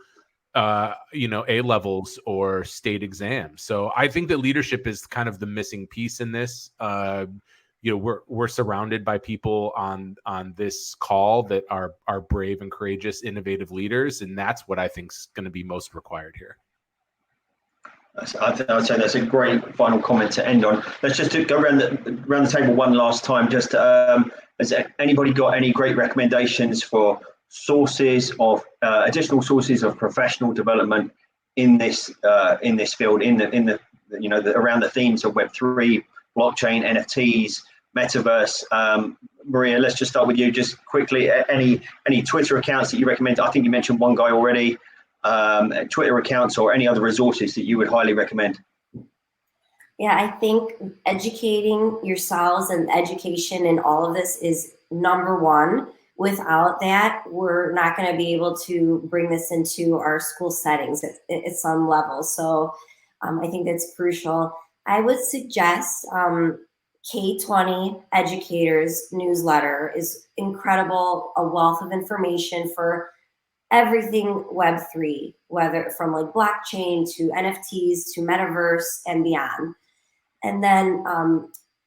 A levels or state exams. So I think that leadership is kind of the missing piece in this. We're surrounded by people on this call that are brave and courageous, innovative leaders, and that's what I think is going to be most required here. I'd say that's a great final comment to end on. Let's just go around the table one last time. Just has anybody got any great recommendations for sources of additional sources of professional development in this field, in the around the themes of Web3, blockchain, NFTs, Metaverse? Maria, let's just start with you. Just quickly, any Twitter accounts that you recommend? I think you mentioned one guy already. Twitter accounts or any other resources that you would highly recommend? Yeah, I think educating yourselves and education in all of this is number one. Without that, we're not going to be able to bring this into our school settings at some level. So I think that's crucial. I would suggest K20 Educators newsletter is incredible, a wealth of information for everything Web3, whether from like blockchain to NFTs to Metaverse and beyond. And then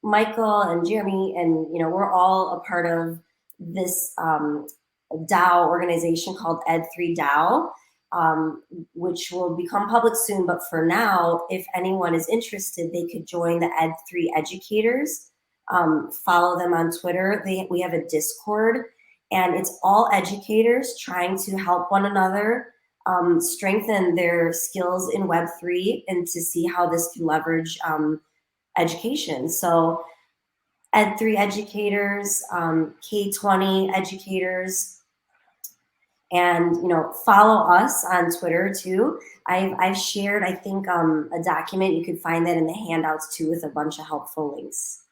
Michael and Jeremy, and we're all a part of this DAO organization called Ed3 DAO, which will become public soon. But for now, if anyone is interested, they could join the Ed3 Educators, follow them on Twitter. We have a Discord, and it's all educators trying to help one another strengthen their skills in Web3 and to see how this can leverage education. So Ed3 Educators, K20 Educators, and follow us on Twitter too. I've shared, I think, a document. You can find that in the handouts too, with a bunch of helpful links.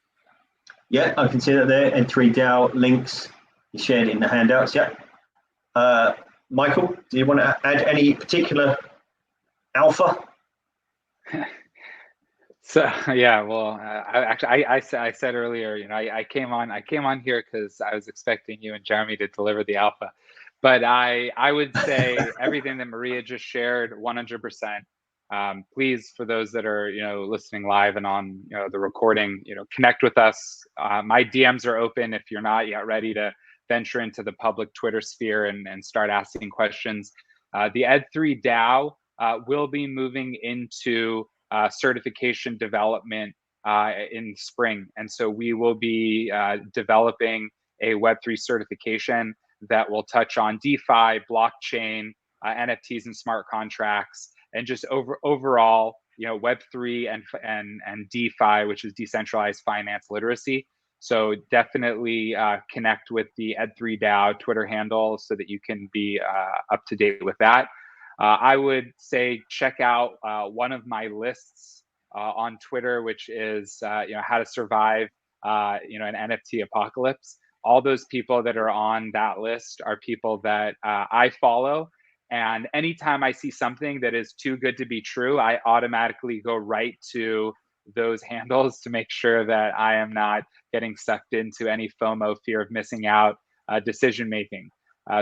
Yeah, I can see that there. Ed3 DAO links you shared in the handouts. Yeah. Michael, do you want to add any particular alpha? So yeah, well, I said earlier, I came on here because I was expecting you and Jeremy to deliver the alpha, but I would say everything that Maria just shared, 100%. Please, for those that are listening live and on the recording, connect with us. My DMs are open if you're not yet ready to venture into the public Twitter sphere and start asking questions. The Ed3 DAO will be moving into certification development in spring. And so we will be developing a Web3 certification that will touch on DeFi, blockchain, NFTs and smart contracts, and just overall, Web3 and DeFi, which is decentralized finance literacy. So definitely connect with the Ed3 DAO Twitter handle so that you can be up to date with that. I would say check out one of my lists on Twitter, which is how to survive an NFT apocalypse. All those people that are on that list are people that I follow. And anytime I see something that is too good to be true, I automatically go right to those handles to make sure that I am not getting sucked into any FOMO, fear of missing out, decision making.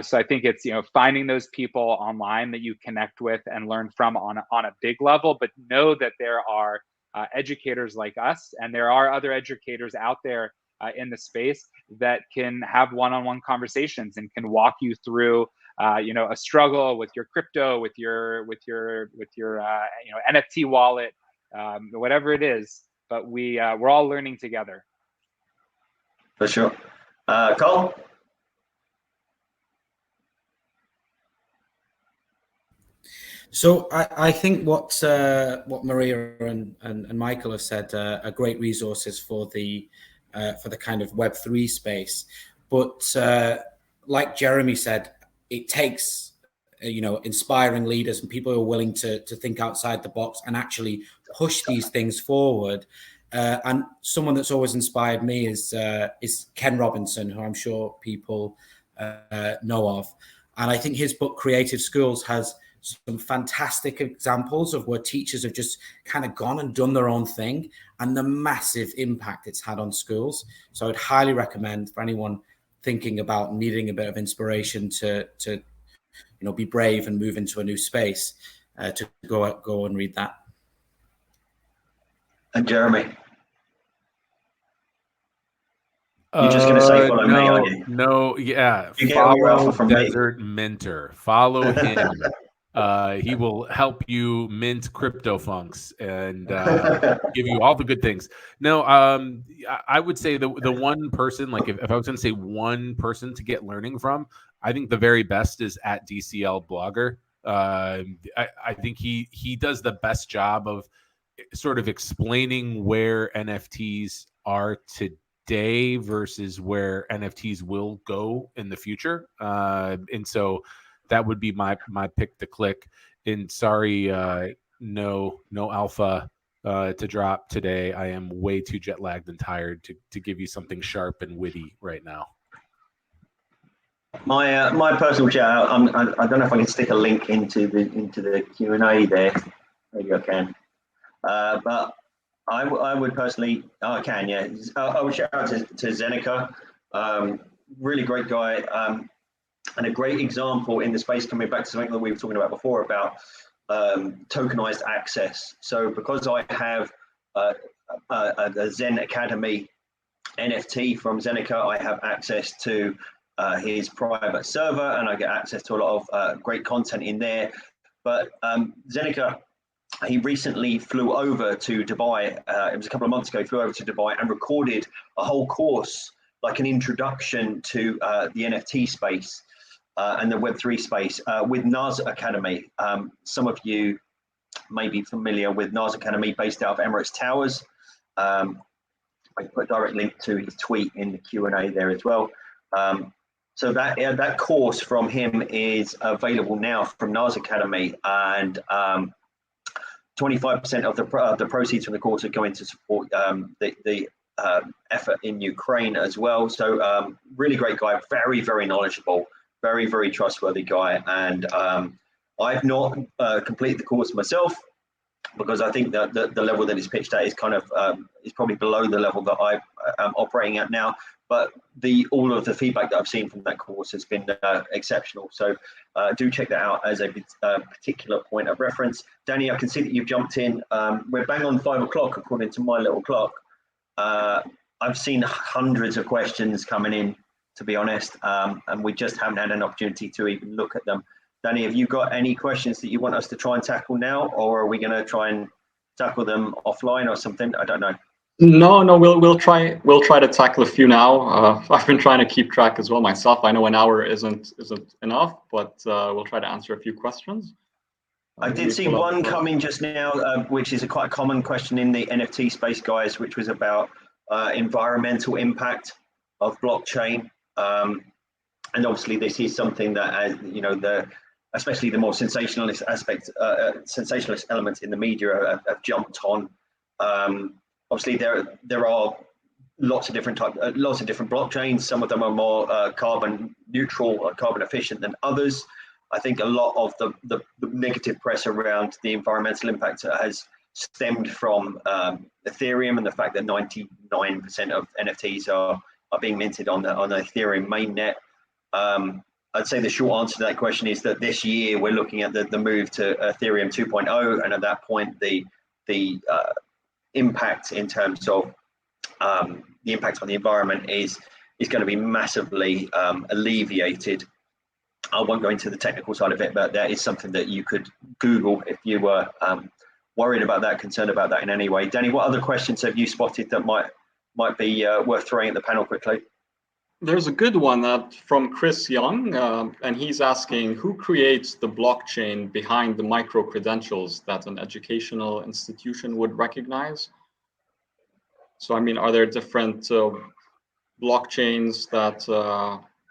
So I think it's finding those people online that you connect with and learn from on a big level, but know that there are educators like us, and there are other educators out there in the space that can have one-on-one conversations and can walk you through a struggle with your crypto, with your NFT wallet, whatever it is. But we're all learning together. For sure. Karl? So I think what Maria and Michael have said are great resources for the kind of Web3 space. But like Jeremy said, it takes inspiring leaders and people who are willing to think outside the box and actually push these things forward. And someone that's always inspired me is Ken Robinson, who I'm sure people know of. And I think his book Creative Schools has some fantastic examples of where teachers have just kind of gone and done their own thing and the massive impact it's had on schools. So I'd highly recommend for anyone thinking about needing a bit of inspiration to be brave and move into a new space, to go and read that. And Jeremy? You're just going to say follow me, aren't you? No, yeah. You get all your alpha from Desert Minter. Follow him. He will help you mint CryptoFunks and give you all the good things. No, I would say the one person, like if I was going to say one person to get learning from, I think the very best is at DCL Blogger. I think he does the best job of sort of explaining where NFTs are today versus where NFTs will go in the future. And so that would be my pick to click. And sorry, no alpha to drop today. I am way too jet lagged and tired to give you something sharp and witty right now. My personal shout out. I don't know if I can stick a link into the Q&A there. Maybe I can. But I would personally. Oh, I can. Yeah. I would shout out to Zeneca. Really great guy. And a great example in the space, coming back to something that we were talking about before about tokenized access. So because I have a Zen Academy NFT from Zeneca, I have access to his private server, and I get access to a lot of great content in there. But Zeneca, he recently flew over to Dubai. It was a couple of months ago. He flew over to Dubai and recorded a whole course, like an introduction to the NFT space and the Web3 space with NAS Academy. Some of you may be familiar with NAS Academy, based out of Emirates Towers. I put a direct link to his tweet in the Q&A there as well. So that course from him is available now from NAS Academy, and 25% of the proceeds from the course are going to support the effort in Ukraine as well. So really great guy, very, very knowledgeable, very, very trustworthy guy. And I've not completed the course myself, because I think that the level that it's pitched at is kind of is probably below the level that I am operating at now. But all of the feedback that I've seen from that course has been exceptional. So do check that out as a particular point of reference. Danny, I can see that you've jumped in. We're bang on 5 o'clock according to my little clock. I've seen hundreds of questions coming in, to be honest, and we just haven't had an opportunity to even look at them. Danny, have you got any questions that you want us to try and tackle now, or are we going to try and tackle them offline or something? I don't know. No, we'll try to tackle a few now. I've been trying to keep track as well myself. I know an hour isn't enough, but we'll try to answer a few questions. I did see one coming just now, which is a quite common question in the NFT space, guys, which was about environmental impact of blockchain. And obviously, this is something that, especially the more sensationalist elements in the media have jumped on Obviously, there are lots of different blockchains. Some of them are more carbon neutral or carbon efficient than others. I think a lot of the negative press around the environmental impact has stemmed from Ethereum and the fact that 99% of NFTs are being minted on the Ethereum mainnet. I'd say the short answer to that question is that this year we're looking at the move to Ethereum 2.0, and at that point the impact in terms of the impact on the environment is going to be massively alleviated. I won't go into the technical side of it, but that is something that you could Google if you were worried about that, concerned about that in any way. Danny, what other questions have you spotted that might be worth throwing at the panel quickly? There's a good one from Chris Young, and he's asking, who creates the blockchain behind the micro-credentials that an educational institution would recognize? So, I mean, are there different blockchains that,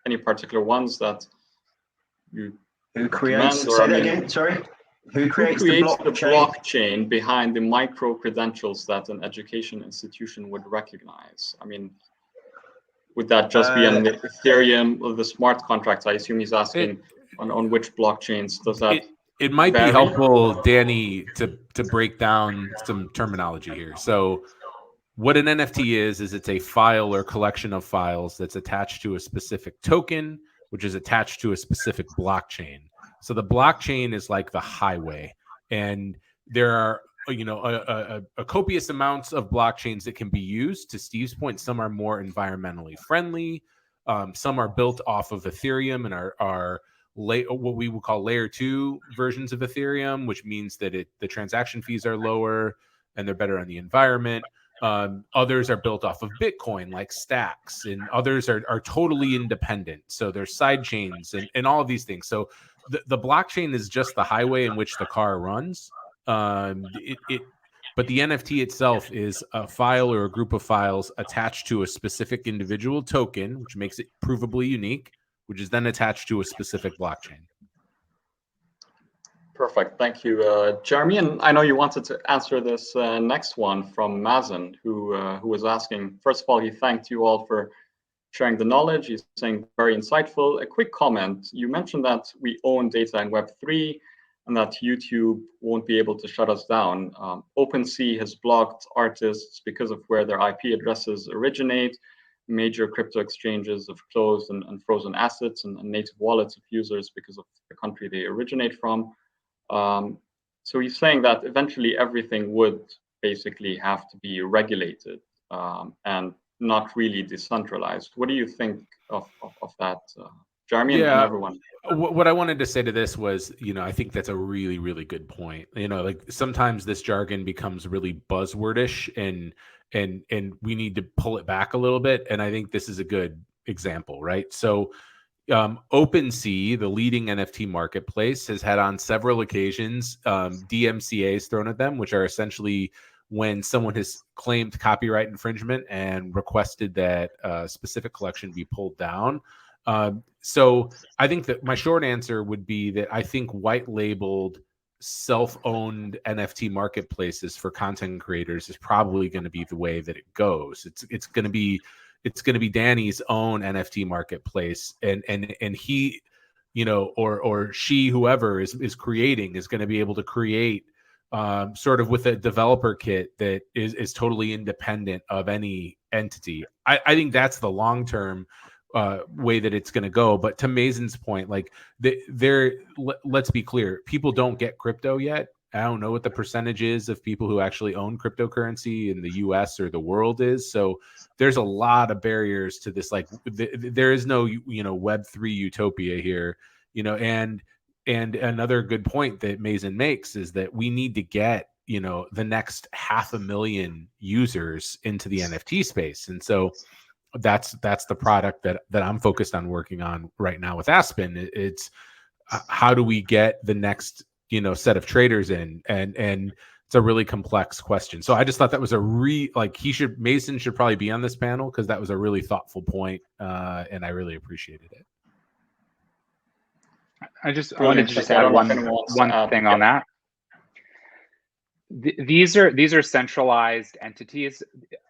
any particular ones that you Who creates, say that again, sorry? Who creates the blockchain behind the micro-credentials that an education institution would recognize? I mean, would that just be on the Ethereum or the smart contracts? I assume he's asking on which blockchains does that. It might be helpful, Danny, to break down some terminology here. So what an NFT is it's a file or collection of files that's attached to a specific token, which is attached to a specific blockchain. So the blockchain is like the highway, and there are a copious amounts of blockchains that can be used. To Steve's point, some are more environmentally friendly. Some are built off of Ethereum and are what we would call layer 2 versions of Ethereum, which means that the transaction fees are lower and they're better on the environment. Others are built off of Bitcoin, like Stacks, and others are totally independent. So there's side chains and all of these things. So the blockchain is just the highway in which the car runs. But the NFT itself is a file or a group of files attached to a specific individual token, which makes it provably unique, which is then attached to a specific blockchain. Perfect. Thank you, Jeremy. And I know you wanted to answer this next one from Mazen, who was asking, first of all, he thanked you all for sharing the knowledge. He's saying very insightful. A quick comment. You mentioned that we own data in Web3 and that YouTube won't be able to shut us down. OpenSea has blocked artists because of where their IP addresses originate. Major crypto exchanges have closed and frozen assets and native wallets of users because of the country they originate from. So he's saying that eventually everything would basically have to be regulated and not really decentralized. What do you think of that, Jeremy, and everyone? What I wanted to say to this was, I think that's a really, really good point. Like sometimes this jargon becomes really buzzwordish and we need to pull it back a little bit. And I think this is a good example, right? So OpenSea, the leading NFT marketplace, has had on several occasions DMCAs thrown at them, which are essentially when someone has claimed copyright infringement and requested that a specific collection be pulled down. So I think that my short answer would be that I think white labeled self-owned NFT marketplaces for content creators is probably going to be the way that it goes. It's going to be Danny's own NFT marketplace, and he, or she, whoever is creating, is going to be able to create sort of with a developer kit that is totally independent of any entity. I think that's the long-term way that it's going to go. But to Mazen's point, like let's be clear, people don't get crypto yet. I don't know what the percentage is of people who actually own cryptocurrency in the US or the world is. So there's a lot of barriers to this. Like there is no, Web3 utopia here, and another good point that Mazen makes is that we need to get, the next 500,000 users into the NFT space. And so that's the product that I'm focused on working on right now with Aspen. It's how do we get the next, set of traders in, and it's a really complex question. So I just thought that was Mazen should probably be on this panel because that was a really thoughtful point, and I really appreciated it. I wanted to just add one thing on that. These are centralized entities.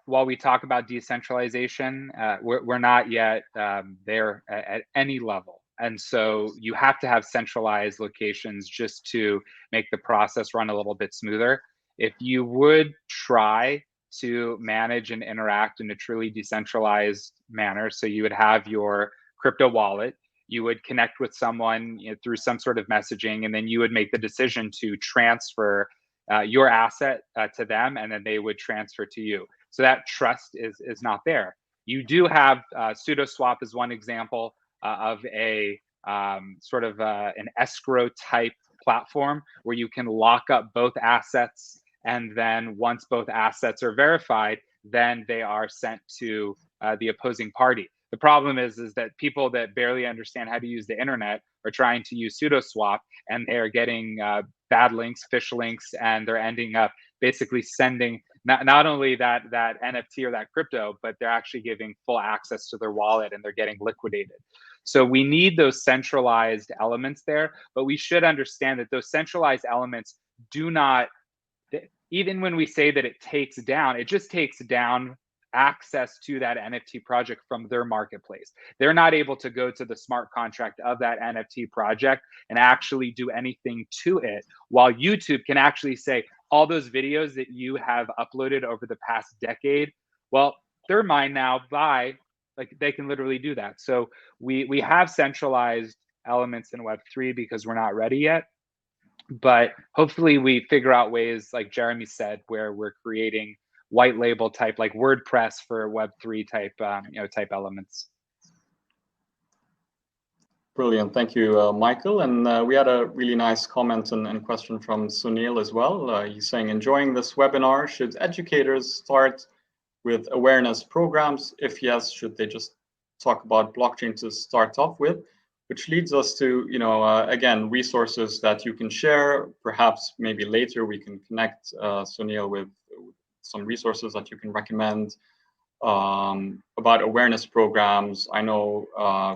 While we talk about decentralization, we're not yet there at any level. And so you have to have centralized locations just to make the process run a little bit smoother. If you would try to manage and interact in a truly decentralized manner, so you would have your crypto wallet, you would connect with someone, you know, through some sort of messaging, and then you would make the decision to transfer your asset to them, and then they would transfer to you. So that trust is not there. You do have pseudo swap as one example of a sort of an escrow type platform where you can lock up both assets, and then once both assets are verified, then they are sent to the opposing party. The problem is that people that barely understand how to use the internet are trying to use pseudo swap, and they're getting bad links, fish links, and they're ending up basically sending not only that NFT or that crypto, but they're actually giving full access to their wallet, and they're getting liquidated. So we need those centralized elements there, but we should understand that those centralized elements do not, even when we say that it just takes down access to that NFT project from their marketplace. They're not able to go to the smart contract of that NFT project and actually do anything to it, while YouTube can actually say, all those videos that you have uploaded over the past decade, well, they're mine now. Bye. Like, they can literally do that. So we have centralized elements in Web3 because we're not ready yet. But hopefully we figure out ways, like Jeremy said, where we're creating white label type, like WordPress for Web3 type, type elements. Brilliant, thank you, Michael. And we had a really nice comment and question from Sunil as well. He's saying, enjoying this webinar. Should educators start with awareness programs? If yes, should they just talk about blockchain to start off with? Which leads us to, again, resources that you can share. Perhaps maybe later we can connect Sunil with some resources that you can recommend about awareness programs. I know,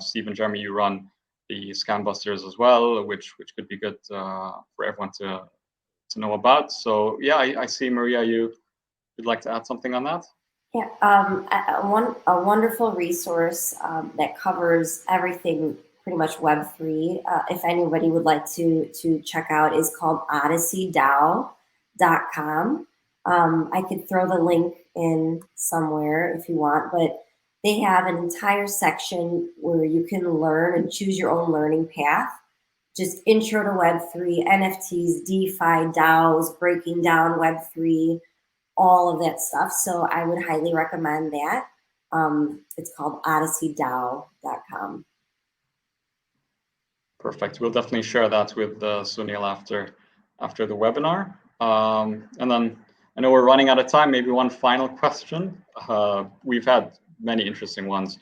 Steve and Jeremy, you run the Scam Busters as well, which could be good for everyone to know about. So yeah, I see, Maria, you'd like to add something on that? Yeah, a wonderful resource that covers everything, pretty much Web3. If anybody would like to check out, is called odysseydao.com. I could throw the link in somewhere if you want, but they have an entire section where you can learn and choose your own learning path. Just intro to Web3, NFTs, DeFi, DAOs, breaking down Web3, all of that stuff. So I would highly recommend that. It's called odysseydao.com. Perfect. We'll definitely share that with Sunil after the webinar. And then I know we're running out of time. Maybe one final question. We've had many interesting ones.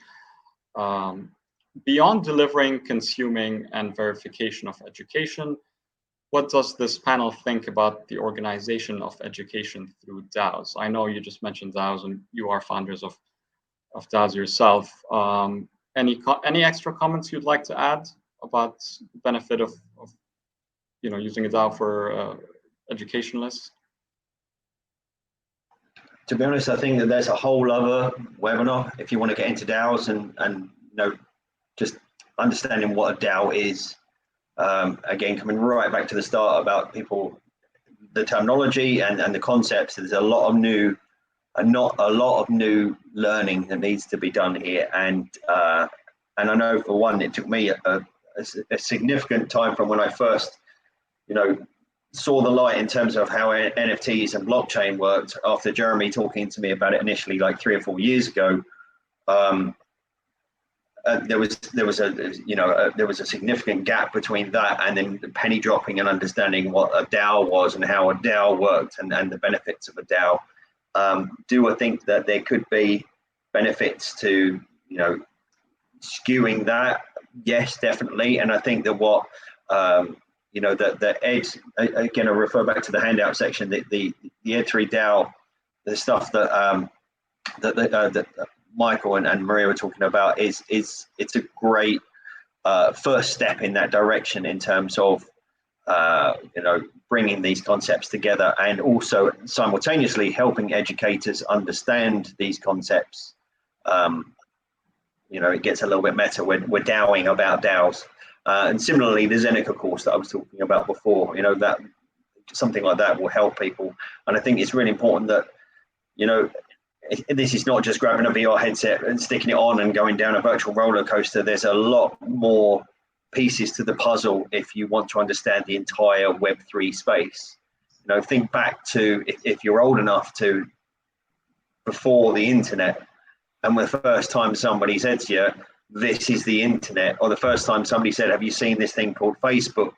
Beyond delivering, consuming, and verification of education, what does this panel think about the organization of education through DAOs? I know you just mentioned DAOs, and you are founders of DAOs yourself. Any extra comments you'd like to add about the benefit of using a DAO for educationalists? To be honest, I think that there's a whole other webinar if you want to get into DAOs and just understanding what a DAO is. Again, coming right back to the start about the terminology and the concepts. There's a lot of new learning that needs to be done here, and I know for one, it took me a significant time from when I first, saw the light in terms of how NFTs and blockchain worked. After Jeremy talking to me about it initially, like 3 or 4 years ago, there was a significant gap between that and then penny dropping and understanding what a DAO was and how a DAO worked and the benefits of a DAO. Do I think that there could be benefits to skewing that? Yes, definitely. And I think that what the Ed, again, I refer back to the handout section, the Ed3 DAO, the stuff that that Michael and Maria were talking about it's a great first step in that direction in terms of bringing these concepts together and also simultaneously helping educators understand these concepts. It gets a little bit meta. We're DAOing about DAOs. And similarly, the Zeneca course that I was talking about before, that something like that will help people. And I think it's really important that, this is not just grabbing a VR headset and sticking it on and going down a virtual roller coaster. There's a lot more pieces to the puzzle if you want to understand the entire Web3 space. Think back to if you're old enough to before the internet, and the first time somebody said to you, this is the internet, or the first time somebody said, have you seen this thing called Facebook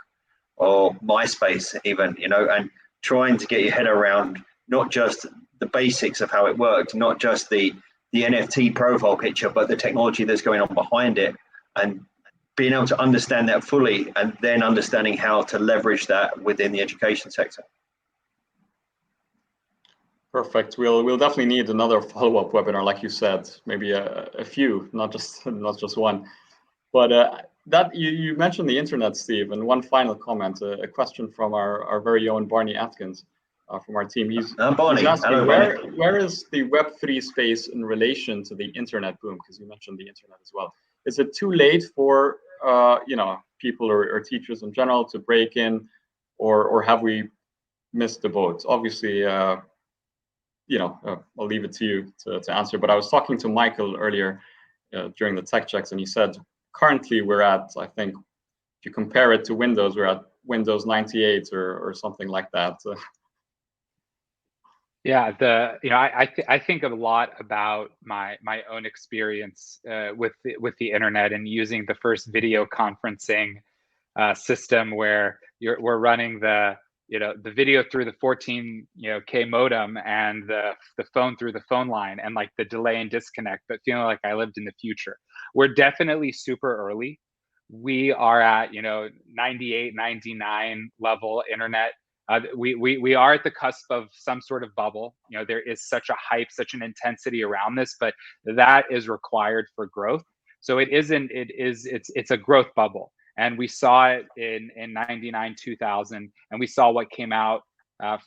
or MySpace even, and trying to get your head around not just the basics of how it worked, not just the NFT profile picture, but the technology that's going on behind it, and being able to understand that fully and then understanding how to leverage that within the education sector. Perfect. We'll definitely need another follow-up webinar, like you said, maybe a few, not just one. But that you mentioned the internet, Steve, and one final comment, a question from our very own Barney Atkins from our team. He's asking, hello, where is the Web3 space in relation to the internet boom? Because you mentioned the internet as well. Is it too late for people or teachers in general to break in, or have we missed the boat? Obviously. I'll leave it to you to answer. But I was talking to Michael earlier during the tech checks, and he said currently we're at, I think, if you compare it to Windows, we're at Windows 98 or something like that. Yeah, I think a lot about my own experience with the internet and using the first video conferencing system where we're running the video through the 14K modem and the phone through the phone line, and like the delay and disconnect, but feeling like I lived in the future. We're definitely super early. We are at 98, 99 level internet. We are at the cusp of some sort of bubble. There is such a hype, such an intensity around this, but that is required for growth. So it's a growth bubble. And we saw it in 99, 2000, and we saw what came out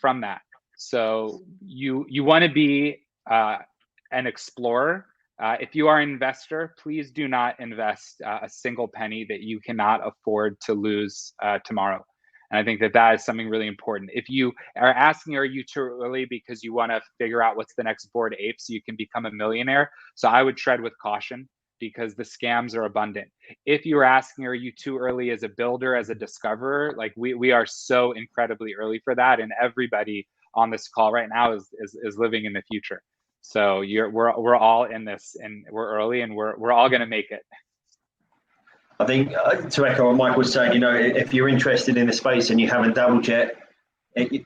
from that. So you want to be an explorer. If you are an investor, please do not invest a single penny that you cannot afford to lose tomorrow. And I think that is something really important. If you are asking, are you too early because you want to figure out what's the next Bored Ape so you can become a millionaire? So I would tread with caution, because the scams are abundant. If you're asking, are you too early as a builder, as a discoverer? Like we are so incredibly early for that, and everybody on this call right now is living in the future. So we're all in this, and we're early, and we're all going to make it. I think to echo what Mike was saying, if you're interested in the space and you haven't dabbled yet, it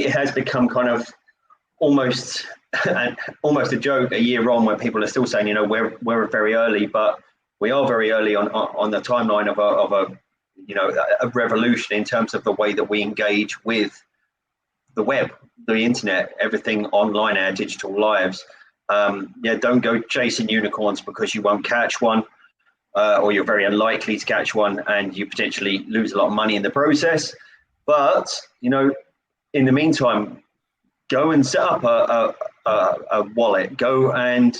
has become kind of almost a joke a year on, where people are still saying, we're very early, but we are very early on the timeline of a revolution in terms of the way that we engage with the web, the internet, everything online, our digital lives. Don't go chasing unicorns because you won't catch one, or you're very unlikely to catch one, and you potentially lose a lot of money in the process. But in the meantime, go and set up a wallet. Go and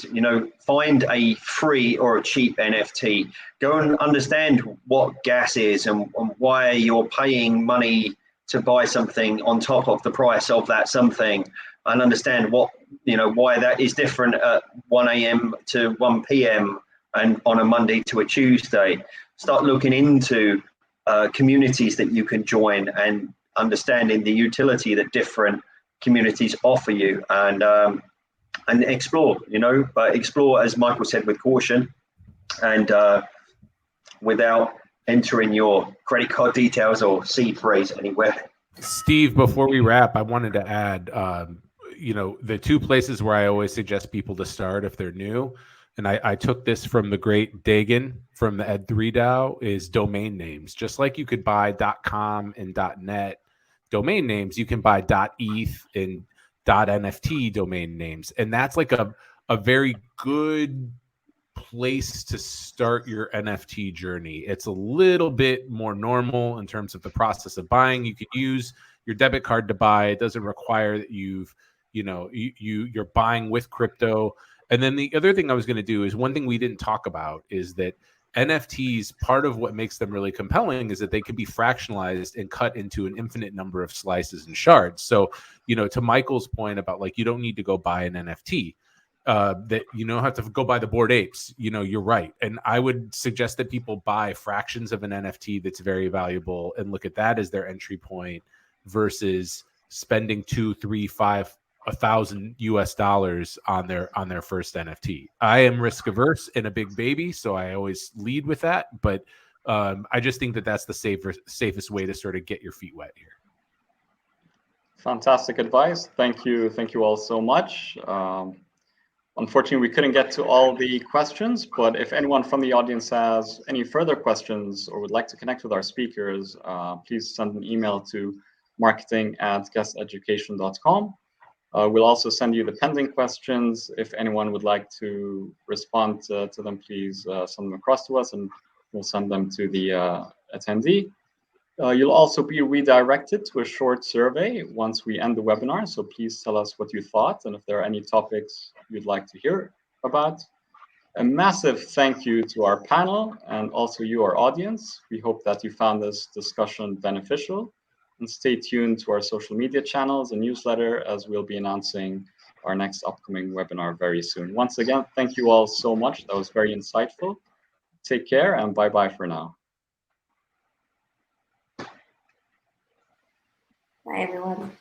find a free or a cheap NFT. Go and understand what gas is and why you're paying money to buy something on top of the price of that something, and understand why that is different at 1 a.m. to 1 p.m. and on a Monday to a Tuesday. Start looking into communities that you can join and understanding the utility that different communities offer you, and explore, but explore, as Michael said, with caution, and without entering your credit card details or seed phrase anywhere. Steve, before we wrap, I wanted to add, the two places where I always suggest people to start if they're new, and I took this from the great Dagan from the Ed3 DAO, is domain names. Just like you could buy .com and .net domain names, you can buy .eth and .nft domain names, and that's like a very good place to start your NFT journey. It's a little bit more normal in terms of the process of buying. You can use your debit card to buy. It doesn't require that you're buying with crypto. And then the other thing I was going to do is, one thing we didn't talk about is that NFTs, part of what makes them really compelling is that they can be fractionalized and cut into an infinite number of slices and shards. So, to Michael's point about like, you don't need to go buy an NFT, that you don't have to go buy the Bored Apes. You're right. And I would suggest that people buy fractions of an NFT that's very valuable and look at that as their entry point versus spending $2,000, $3,000, $5,000 US on their first NFT. I am risk averse and a big baby, so I always lead with that. But I just think that that's the safest way to sort of get your feet wet here. Fantastic advice. Thank you all so much. Unfortunately, we couldn't get to all the questions, but if anyone from the audience has any further questions or would like to connect with our speakers, please send an email to marketing@gesseducation.com. We'll also send you the pending questions. If anyone would like to respond to them, please send them across to us and we'll send them to the attendee. You'll also be redirected to a short survey once we end the webinar. So please tell us what you thought and if there are any topics you'd like to hear about. A massive thank you to our panel and also you, our audience. We hope that you found this discussion beneficial. And stay tuned to our social media channels and newsletter as we'll be announcing our next upcoming webinar very soon. Once again, thank you all so much. That was very insightful. Take care and bye-bye for now. Bye, everyone.